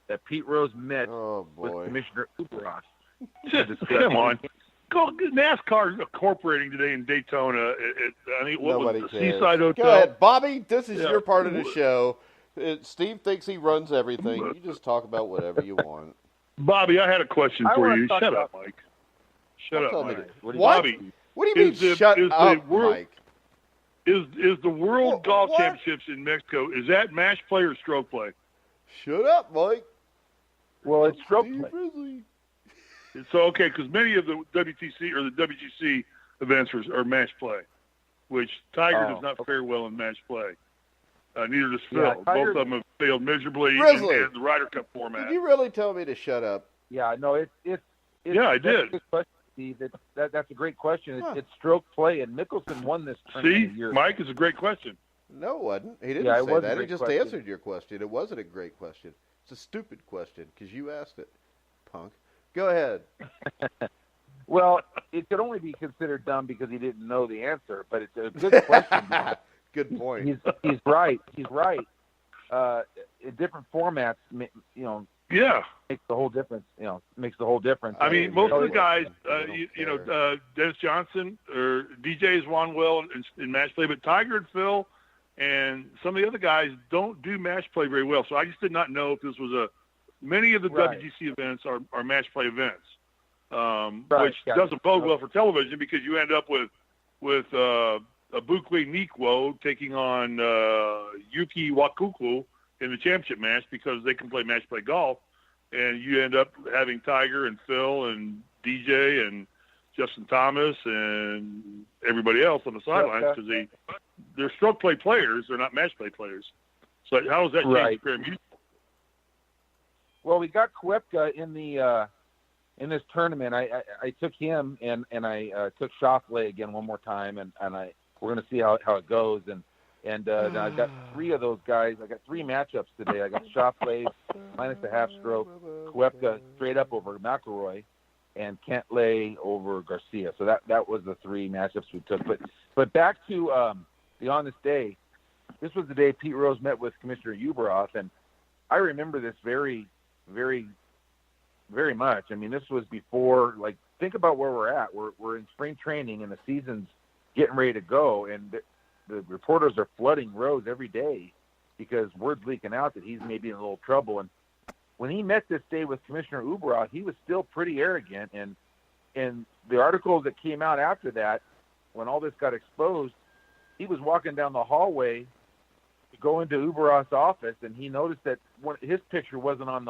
S5: that Pete Rose met with Commissioner Uberoth.
S2: Come on. NASCAR's incorporating today in Daytona.
S1: Nobody
S2: was the
S1: cares.
S2: Seaside Hotel?
S1: Go ahead, Bobby. This is your part of the show. Steve thinks he runs everything. You just talk about whatever you want.
S2: Bobby, I had a question for you. Shut up, Mike. Shut up, Mike.
S1: What?
S2: Bobby,
S1: what do you mean, shut up, Mike?
S2: Is the World Golf Championships in Mexico, is that match play or stroke play?
S1: Shut up, Mike.
S5: Well, it's stroke play.
S2: So, okay, because many of the WTC or the WGC events are match play, which Tiger does not fare well in match play. Neither does Phil.
S5: Yeah,
S2: both of them have failed miserably in the Ryder Cup format.
S1: Did you really tell me to shut up?
S5: Yeah, no, it's
S2: yeah, I did.
S5: A good question, Steve. That's a great question. It's stroke play, and Mickelson won this tournament.
S2: See, Mike, is a great question.
S1: No, it wasn't. He didn't say that. He just answered your question. It wasn't a great question. It's a stupid question because you asked it, punk. Go ahead.
S5: Well, it could only be considered dumb because he didn't know the answer, but it's a good question.
S1: Good point.
S5: He's right. He's right. In different formats,
S2: yeah,
S5: makes the whole difference. Makes the whole difference.
S2: I mean, most of the guys, Dennis Johnson or DJ has won well in match play, but Tiger and Phil and some of the other guys don't do match play very well. So I just did not know if this was many of the WGC events are match play events, which doesn't bode well for television because you end up with Abukwe Nikwo taking on Yuki Wakuku in the championship match because they can play match play golf, and you end up having Tiger and Phil and DJ and Justin Thomas and everybody else on the sidelines because they're stroke play players, they're not match play players. So how does that change the music?
S5: Well, we got Koepka in this tournament. I took him and I took Schauffele again one more time, and we're going to see how it goes. And now I've got 3 of those guys. I got 3 matchups today. I got Schauffele minus a half stroke, Koepka straight up over McIlroy, and Cantlay over Garcia. So that was the 3 matchups we took. But back to the on this day. This was the day Pete Rose met with Commissioner Uberoth, and I remember this very, very very much. I mean, this was before, like, think about where we're at. We're in spring training, and the season's getting ready to go, and the reporters are flooding Rose every day because word's leaking out that he's maybe in a little trouble. And when he met this day with Commissioner Uberoth, he was still pretty arrogant. And the articles that came out after that, when all this got exposed, he was walking down the hallway to go into Uberoth's office, and he noticed that his picture wasn't in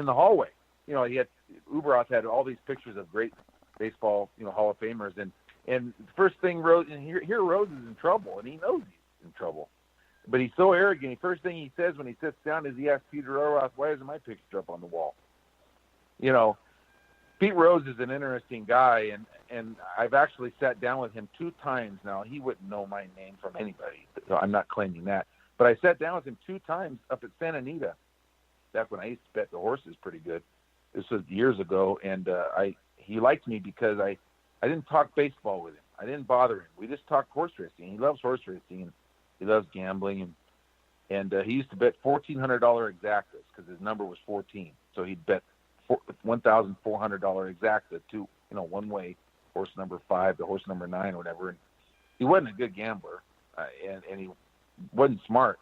S5: the hallway. You know, Uberoth had all these pictures of great baseball, Hall of Famers, and the first thing Rose, and here Rose is in trouble, and he knows he's in trouble, but he's so arrogant. The first thing he says when he sits down is he asks Peter Uberoth, "Why isn't my picture up on the wall?" Pete Rose is an interesting guy, and I've actually sat down with him 2 times now. He wouldn't know my name from anybody, so I'm not claiming that. But I sat down with him 2 times up at Santa Anita, back when I used to bet the horses pretty good. This was years ago, and he liked me because I didn't talk baseball with him. I didn't bother him. We just talked horse racing. He loves horse racing, and he loves gambling, and he used to bet $1,400 exactas because his number was 14. So he'd bet $1,400 exacta to, one way, horse number 5 to horse number 9 or whatever. And he wasn't a good gambler, and he wasn't smart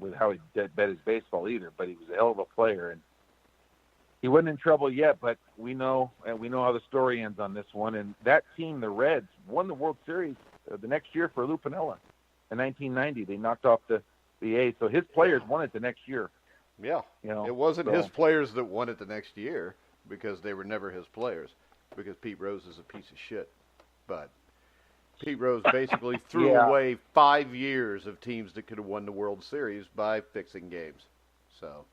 S5: with how he bet his baseball either, but he was a hell of a player. And he wasn't in trouble yet, but we know how the story ends on this one. And that team, the Reds, won the World Series the next year for Lou Piniella in 1990. They knocked off the A's, so his players won it the next year.
S1: Yeah, it wasn't his players that won it the next year because they were never his players, because Pete Rose is a piece of shit. But Pete Rose basically threw away 5 years of teams that could have won the World Series by fixing games. So.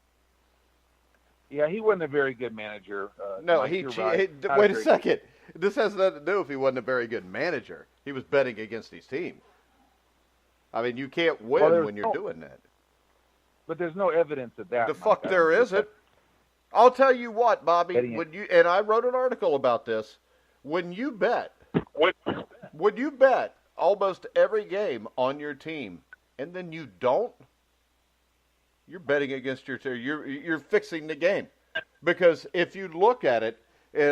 S5: Yeah, he wasn't a very good manager.
S1: No,
S5: Mike,
S1: wait a second. This has nothing to do if he wasn't a very good manager. He was betting against his team. I mean, you can't win when you're doing that.
S5: But there's no evidence of that.
S1: The fuck there isn't. I'll tell you what, Bobby. And I wrote an article about this. When you bet almost every game on your team, and then you don't, you're betting against your team. You're fixing the game. Because if you look at it,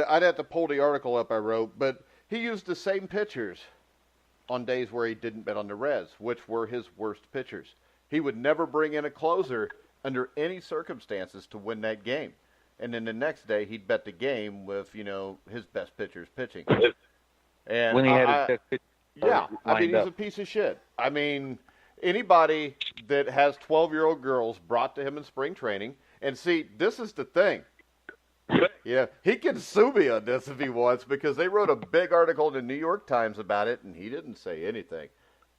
S1: I'd have to pull the article up I wrote, but he used the same pitchers on days where he didn't bet on the Reds, which were his worst pitchers. He would never bring in a closer under any circumstances to win that game. And then the next day, he'd bet the game with, his best pitchers pitching. And
S5: when he had his pitch
S1: he's a piece of shit. I mean, anybody that has 12-year-old girls brought to him in spring training, and see, this is the thing. Yeah, he can sue me on this if he wants, because they wrote a big article in the New York Times about it, and he didn't say anything.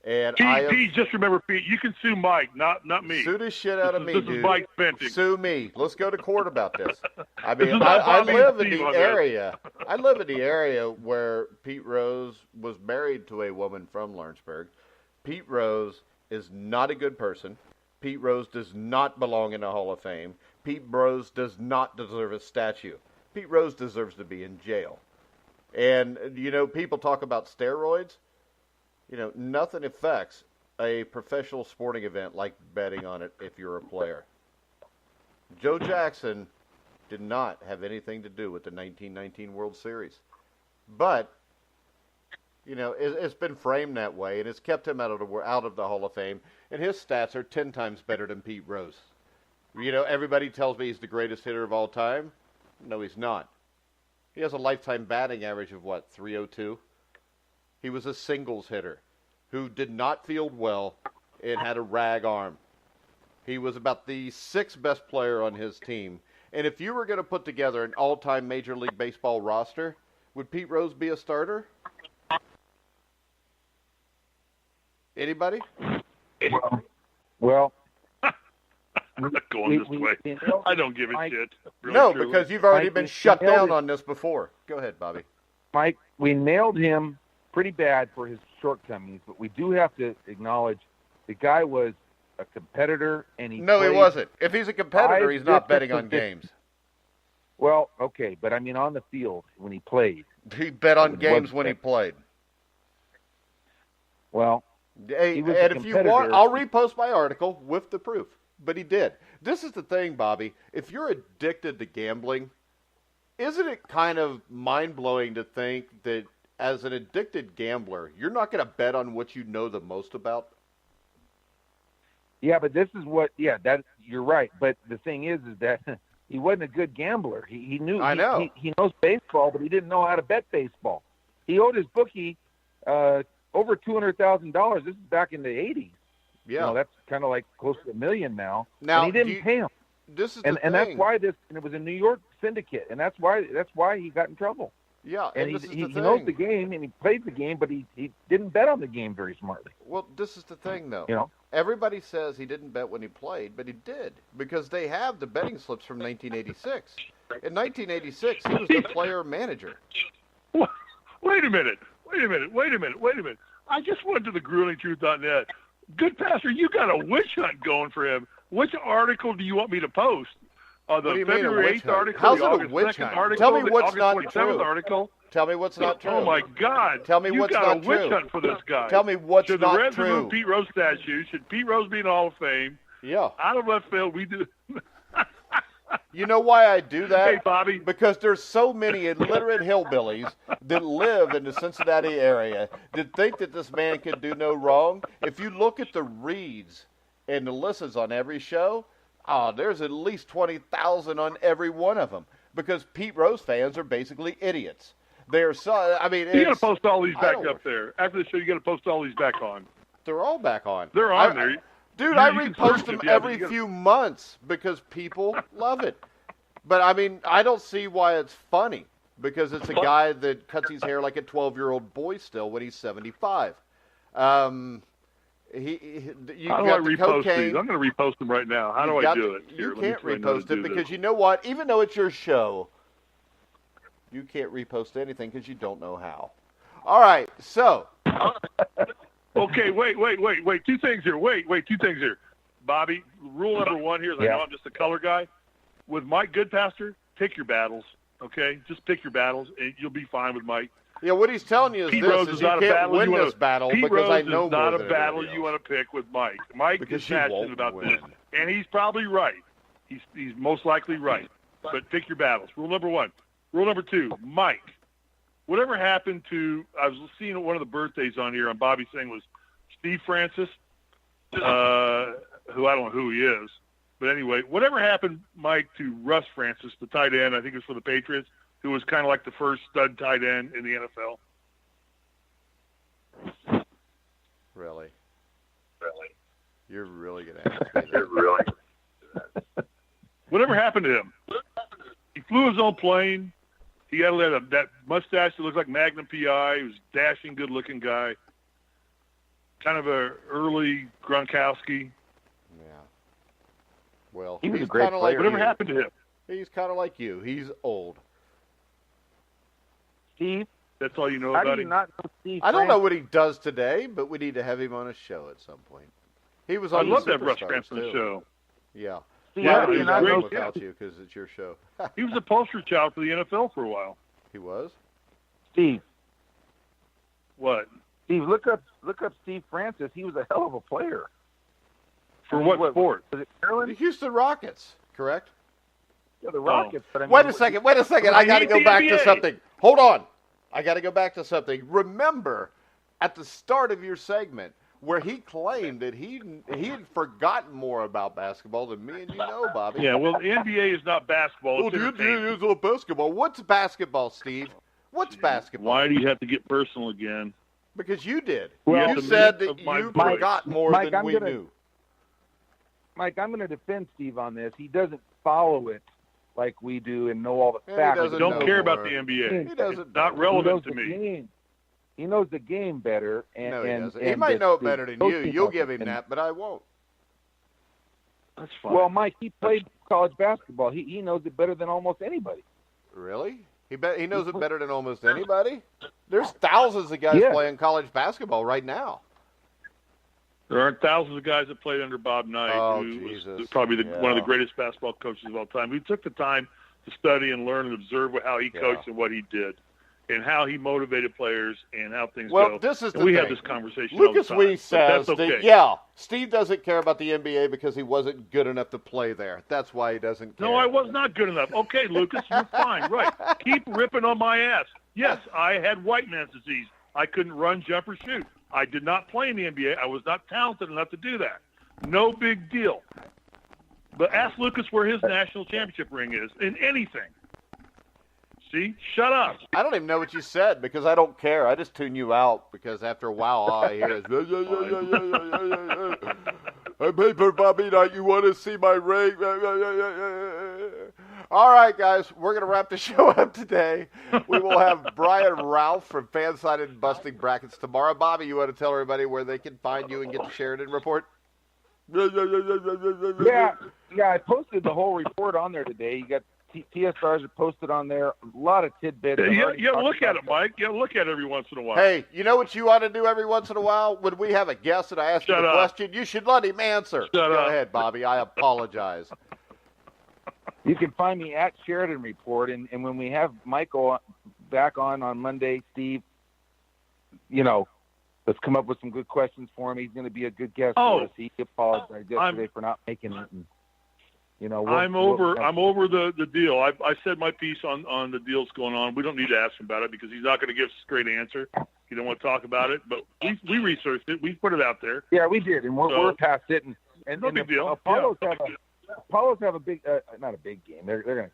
S1: And
S2: Pete, just remember, Pete, you can sue Mike, not me.
S1: Sue the shit out of me,
S2: dude.
S1: This
S2: is Mike venting.
S1: Sue me. Let's go to court about this. I mean, I live in the area. I live in the area where Pete Rose was married to a woman from Lawrenceburg. Pete Rose is not a good person. Pete Rose does not belong in the Hall of Fame. Pete Rose does not deserve a statue. Pete Rose deserves to be in jail. And, people talk about steroids. Nothing affects a professional sporting event like betting on it if you're a player. Joe Jackson did not have anything to do with the 1919 World Series. But, it's been framed that way, and it's kept him out of the Hall of Fame, and his stats are 10 times better than Pete Rose. Everybody tells me he's the greatest hitter of all time. No, he's not. He has a lifetime batting average of, 302? He was a singles hitter who did not field well and had a rag arm. He was about the 6th best player on his team. And if you were going to put together an all-time Major League Baseball roster, would Pete Rose be a starter? Anybody?
S5: Well,
S2: I'm not going this way. I don't give a shit. Really,
S1: no,
S2: truly.
S1: Because you've already been shut down on this before. Go ahead, Bobby.
S5: Mike, we nailed him pretty bad for his shortcomings, but we do have to acknowledge the guy was a competitor, and he
S1: wasn't. If he's a competitor, he's not betting on games.
S5: Well, okay, but I mean on the field when he played.
S1: He bet on games when he played.
S5: Well,
S1: hey, and if you want, I'll repost my article with the proof. but he did. This is the thing, Bobby. If you're addicted to gambling, isn't it kind of mind-blowing to think that as an addicted gambler, you're not going to bet on what you know the most about?
S5: Yeah, but this is what. Yeah, that you're right. But the thing is that he wasn't a good gambler. He knew.
S1: I know.
S5: He knows baseball, but he didn't know how to bet baseball. He owed his bookie over $200,000. This is back in the '80s.
S1: Yeah,
S5: You know, that's kind of like close to $1 million now.
S1: Now,
S5: and he didn't pay him.
S1: This is
S5: And
S1: the
S5: and
S1: thing.
S5: that's why it was a New York syndicate, and that's why he got in trouble.
S1: Yeah,
S5: And
S1: this is
S5: he
S1: the thing.
S5: knows the game, and he played the game, but he didn't bet on the game very smartly.
S1: Well, this is the thing, though.
S5: You know,
S1: Everybody says he didn't bet when he played, but he did, because they have the betting slips from 1986. In 1986, he was the player manager.
S2: Wait a minute. I just went to the grulingtruth.net. Goodpaster, you got a witch hunt going for him. Which article do you want me to post? The
S1: What do you mean, a
S2: February
S1: witch
S2: 8th
S1: hunt?
S2: article,
S1: How's
S2: the
S1: it a
S2: August
S1: witch
S2: 2nd
S1: hunt?
S2: article,
S1: Tell me
S2: the
S1: what's
S2: August
S1: not
S2: 27th
S1: true.
S2: article.
S1: Tell me what's not true.
S2: Oh, my God.
S1: Tell me
S2: you
S1: what's
S2: got
S1: not
S2: a witch
S1: true.
S2: hunt for this guy.
S1: Tell me what's
S2: Should
S1: not
S2: the Reds
S1: true.
S2: remove Pete Rose statue? Should Pete Rose be in the Hall of Fame?
S1: Yeah.
S2: Out of left field, we do.
S1: You know why I do that?
S2: Hey, Bobby.
S1: Because there's so many illiterate hillbillies that live in the Cincinnati area that think that this man can do no wrong. If you look at the reads and the listens on every show, there's at least 20,000 on every one of them. Because Pete Rose fans are basically idiots. They're so. I mean,
S2: You got to post all these back
S1: don't-
S2: up there. After the show, you got to post all these back on.
S1: they're all back on.
S2: They're on there.
S1: Dude,
S2: You
S1: I
S2: can
S1: repost
S2: search
S1: them
S2: it, yeah, but
S1: every
S2: you gotta-
S1: few months because people love it. But, I mean, I don't see why it's funny because it's a guy that cuts his hair like a 12-year-old boy still when he's 75. You
S2: How do I
S1: got the
S2: repost
S1: cocaine.
S2: these? I'm going to repost them right now. How do I do it? Here,
S1: You
S2: let me
S1: can't
S2: try and know how
S1: repost
S2: to
S1: it
S2: do
S1: because
S2: this.
S1: you know what? Even though it's your show, you can't repost anything because you don't know how. All right, so.
S2: Okay, wait. Two things here. Bobby, rule number one here is I know I'm just a color guy. With Mike Goodpaster, pick your battles, okay? Just pick your battles, and you'll be fine with Mike.
S1: Yeah, what he's telling you is
S2: Pete
S1: this:
S2: Rose
S1: is
S2: is
S1: you
S2: not a
S1: can't
S2: battle
S1: win
S2: you wanna-
S1: this battle
S2: Pete
S1: because
S2: Rose
S1: I know
S2: is not
S1: more
S2: a
S1: than
S2: battle
S1: everybody
S2: you
S1: else.
S2: want to pick with Mike. Mike
S1: Because
S2: is
S1: he
S2: passionate
S1: won't
S2: about
S1: win.
S2: this, and he's probably right. He's most likely right. But pick your battles. Rule number one. Rule number two, Mike. Whatever happened to, I was seeing one of the birthdays on here on Bobby saying was Steve Francis, who I don't know who he is. But anyway, whatever happened, Mike, to Russ Francis, the tight end, I think it was for the Patriots, who was kind of like the first stud tight end in the NFL.
S1: Really? You're really going to ask me that?
S2: Whatever happened to him? He flew his own plane. He had that mustache that looked like Magnum P.I. He was a dashing, good-looking guy. Kind of a early Gronkowski.
S1: Yeah. Well,
S5: He was
S1: he's
S5: a great
S1: kinda like
S5: player.
S2: Whatever
S1: you.
S2: happened to him?
S1: He's kind of like you. He's old.
S5: Steve,
S2: That's all you know
S5: how
S2: about
S5: do you
S2: him?
S5: not know Steve?
S1: I don't know
S5: Francis?
S1: what he does today, but we need to have him on a show at some point. He was on
S2: I'd
S1: the
S2: love to have Russ
S1: Superstars,
S2: Francis on the
S1: too.
S2: show.
S1: Yeah.
S5: Steve,
S2: Yeah,
S5: how do
S2: he's
S5: you not
S2: great.
S5: know
S1: without you because it's your show.
S2: He was a poster child for the NFL for a while.
S1: He was?
S5: Steve?
S2: What?
S5: Steve, look up Steve Francis. He was a hell of a player.
S2: For what sport?
S5: Was it
S1: The
S5: Maryland?
S1: Houston Rockets, correct?
S5: Yeah, the Rockets. But I mean,
S1: Wait a second. I got to
S2: need
S1: go
S2: the
S1: back to
S2: NBA.
S1: something. Hold on. I got to go back to something. Remember, at the start of your segment, where he claimed that he had forgotten more about basketball than me and you know, Bobby.
S2: Yeah, well, the NBA is not basketball.
S1: Oh,
S2: It's
S1: the
S2: entertainment.
S1: NBA is all basketball. What's basketball, Steve? What's basketball?
S2: Why do you have to get personal again?
S1: Because you did.
S5: Well,
S1: you
S2: the
S1: said
S2: minute
S1: that
S2: of my
S1: you
S2: voice.
S1: forgot more
S5: Mike,
S1: than
S5: I'm
S1: we
S5: gonna-
S1: knew.
S5: Mike, I'm going to defend Steve on this. He doesn't follow it like we do and know all the
S1: Yeah, he
S5: facts.
S1: doesn't
S2: Don't
S1: know
S2: care about
S1: more.
S2: the NBA.
S1: He doesn't
S2: It's not
S1: know.
S5: He
S2: relevant
S5: knows
S2: to
S5: the
S2: me.
S5: game. He knows the game better. And,
S1: No, he
S5: and,
S1: doesn't. He
S5: and
S1: might
S5: the-
S1: know it
S5: the
S1: better than
S5: coaching
S1: you. You'll
S5: of
S1: give
S5: it.
S1: him
S5: And-
S1: that, but I won't.
S2: That's fine.
S5: Well, Mike, he played college basketball. He knows it better than almost anybody.
S1: Really? He knows it better than almost anybody? There's thousands of guys
S5: Yeah.
S1: playing college basketball right now.
S2: There aren't thousands of guys that played under Bob Knight,
S1: Oh,
S2: who
S1: Jesus.
S2: was probably one of the
S1: Yeah.
S2: greatest basketball coaches of all time. Who took the time to study and learn and observe how he
S1: Yeah.
S2: coached and what he did. and how he motivated players and how things
S1: well,
S2: go.
S1: this is the
S2: we
S1: thing.
S2: have this conversation
S1: Lucas
S2: all the time.
S1: Weiss says
S2: That's okay.
S1: that, yeah, Steve doesn't care about the NBA because he wasn't good enough to play there. That's why he doesn't care.
S2: No, I was not good enough. Okay, Lucas, you're fine. Right. Keep ripping on my ass. Yes, I had white man's disease. I couldn't run, jump, or shoot. I did not play in the NBA. I was not talented enough to do that. No big deal. But ask Lucas where his national championship ring is in anything. See? Shut up.
S1: I don't even know what you said because I don't care. I just tune you out because after a while all I hear is, I'm paper Bobby night. You want to see my ring? All right, guys, we're going to wrap the show up today. We will have Brian Ralph from Fansided and Busting Brackets tomorrow. Bobby, you want to tell everybody where they can find you and get the Sheridan Report?
S5: Yeah, I posted the whole report on there today. You got TSRs are posted on there. A lot of tidbits.
S2: Yeah, look at it, Mike. Yeah, look at it every once in a while.
S1: Hey, you know what you ought to do every once in a while? When we have a guest and I ask you a question, you should let him answer. Go ahead, Bobby. I apologize.
S5: You can find me at Sheridan Report, and when we have Michael back on Monday, Steve, let's come up with some good questions for him. He's going to be a good guest for us. He apologized yesterday for not making it. And,
S2: I'm over the deal. I said my piece on the deals going on. We don't need to ask him about it because he's not going to give us a straight answer. He don't want to talk about it, but we researched it. We put it out there.
S5: Yeah, we did, and we're past it. And
S2: no big deal.
S5: Apollos have a big, not a big game. They're gonna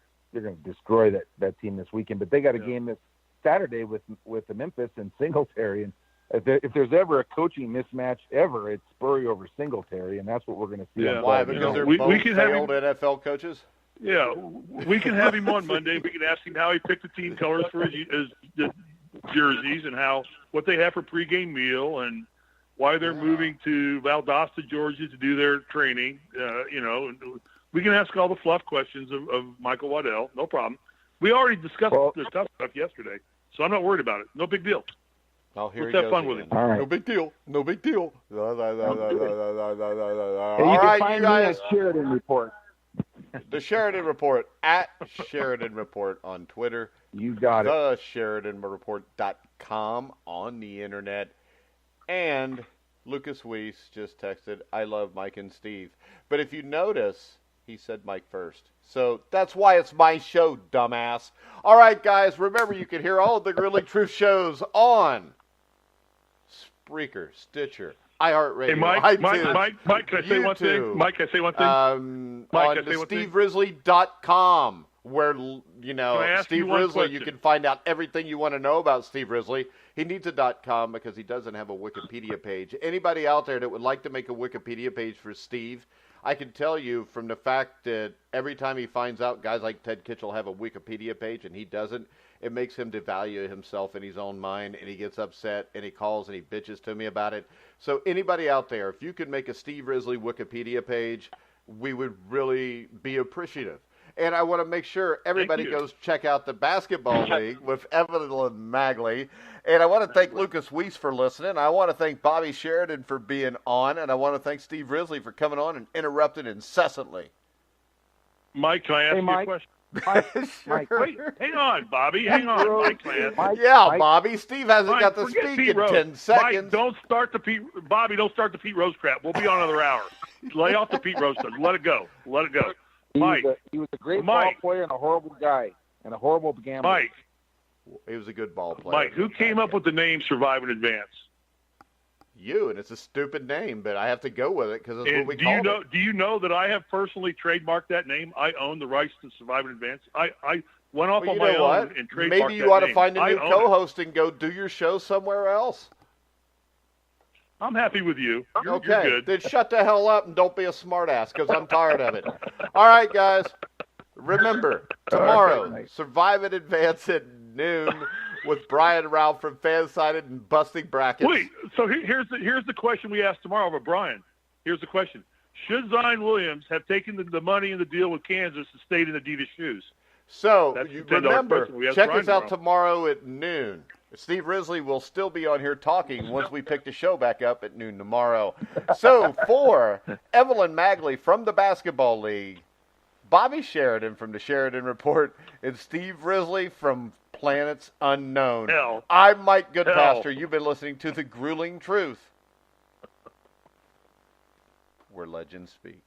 S5: destroy that team this weekend. But they got a game this Saturday with the Memphis and Singletary. And if there's ever a coaching mismatch ever, it's Spurrier over Singletary, and that's what we're gonna see.
S2: Yeah.
S1: Why? Because they're both failed NFL coaches.
S2: Yeah, we can have him on Monday. We can ask him how he picked the team colors for his jerseys and what they have for pregame meal and why they're moving to Valdosta, Georgia to do their training. We can ask all the fluff questions of Michael Waddell. No problem. We already discussed the tough stuff yesterday, so I'm not worried about it. No big deal.
S1: Oh, here
S2: Let's have fun with him.
S5: All right.
S1: No big deal. No big deal. All
S5: You
S1: right,
S5: can find
S1: you guys.
S5: me at Sheridan Report.
S1: The Sheridan Report at Sheridan Report on Twitter.
S5: You got it.
S1: TheSheridanReport.com on the internet. And Lucas Weiss just texted, I love Mike and Steve. But if you notice, he said Mike first. So that's why it's my show, dumbass. All right, guys, remember you can hear all of the Grilling Truth shows on Spreaker, Stitcher, iHeartRadio,
S2: Hey, Mike, can I say one thing? Mike, can I say one thing?
S1: On SteveRisley.com, where, Steve Risley, you can find out everything you want to know about Steve Risley. He needs a .com because he doesn't have a Wikipedia page. Anybody out there that would like to make a Wikipedia page for Steve, I can tell you from the fact that every time he finds out guys like Ted Kitchell have a Wikipedia page and he doesn't, it makes him devalue himself in his own mind, and he gets upset, and he calls and he bitches to me about it. So anybody out there, if you could make a Steve Risley Wikipedia page, we would really be appreciative. And I want to make sure everybody goes check out the Basketball League with Evelyn Magely. And I want to thank Lucas Weiss for listening. I want to thank Bobby Sheridan for being on. And I want to thank Steve Risley for coming on and interrupting incessantly.
S2: Mike, can I ask you a question?
S5: Mike.
S2: Wait, hang on, Bobby. Hang on, Mike, man.
S1: Bobby. Steve hasn't got to speak in 10 seconds.
S2: Mike, don't start the Pete Rose crap. We'll be on another hour. Lay off the Pete Rose stuff. Let it go. Mike.
S5: He was a great ball player and a horrible guy and a horrible gambler.
S2: Mike.
S1: He was a good ball player.
S2: Mike, who came up with the name Survive in Advance?
S1: You, and it's a stupid name, but I have to go with it because it's what we call it.
S2: Do you know that I have personally trademarked that name? I own the rights to Survive in Advance. I went off on my own and trademarked
S1: Maybe you ought to find a new co-host and go do your show somewhere else.
S2: I'm happy with you. You're
S1: okay,
S2: good.
S1: Then shut the hell up and don't be a smartass because I'm tired of it. All right, guys. Remember, tomorrow, Survive in Advance at noon with Brian Ralph from Fansided and Busting Brackets.
S2: Wait, so here's the question we asked tomorrow of Brian. Here's the question. Should Zion Williams have taken the money in the deal with Kansas and stayed in Adidas shoes?
S1: So, remember, check us out tomorrow at noon. Steve Risley will still be on here talking once we pick the show back up at noon tomorrow. So, for Evelyn Magely from the Basketball League, Bobby Sheridan from the Sheridan Report, and Steve Risley from Planets Unknown.
S2: Hell.
S1: I'm Mike Goodpaster.
S2: Hell.
S1: You've been listening to The Grueling Truth, where legends speak.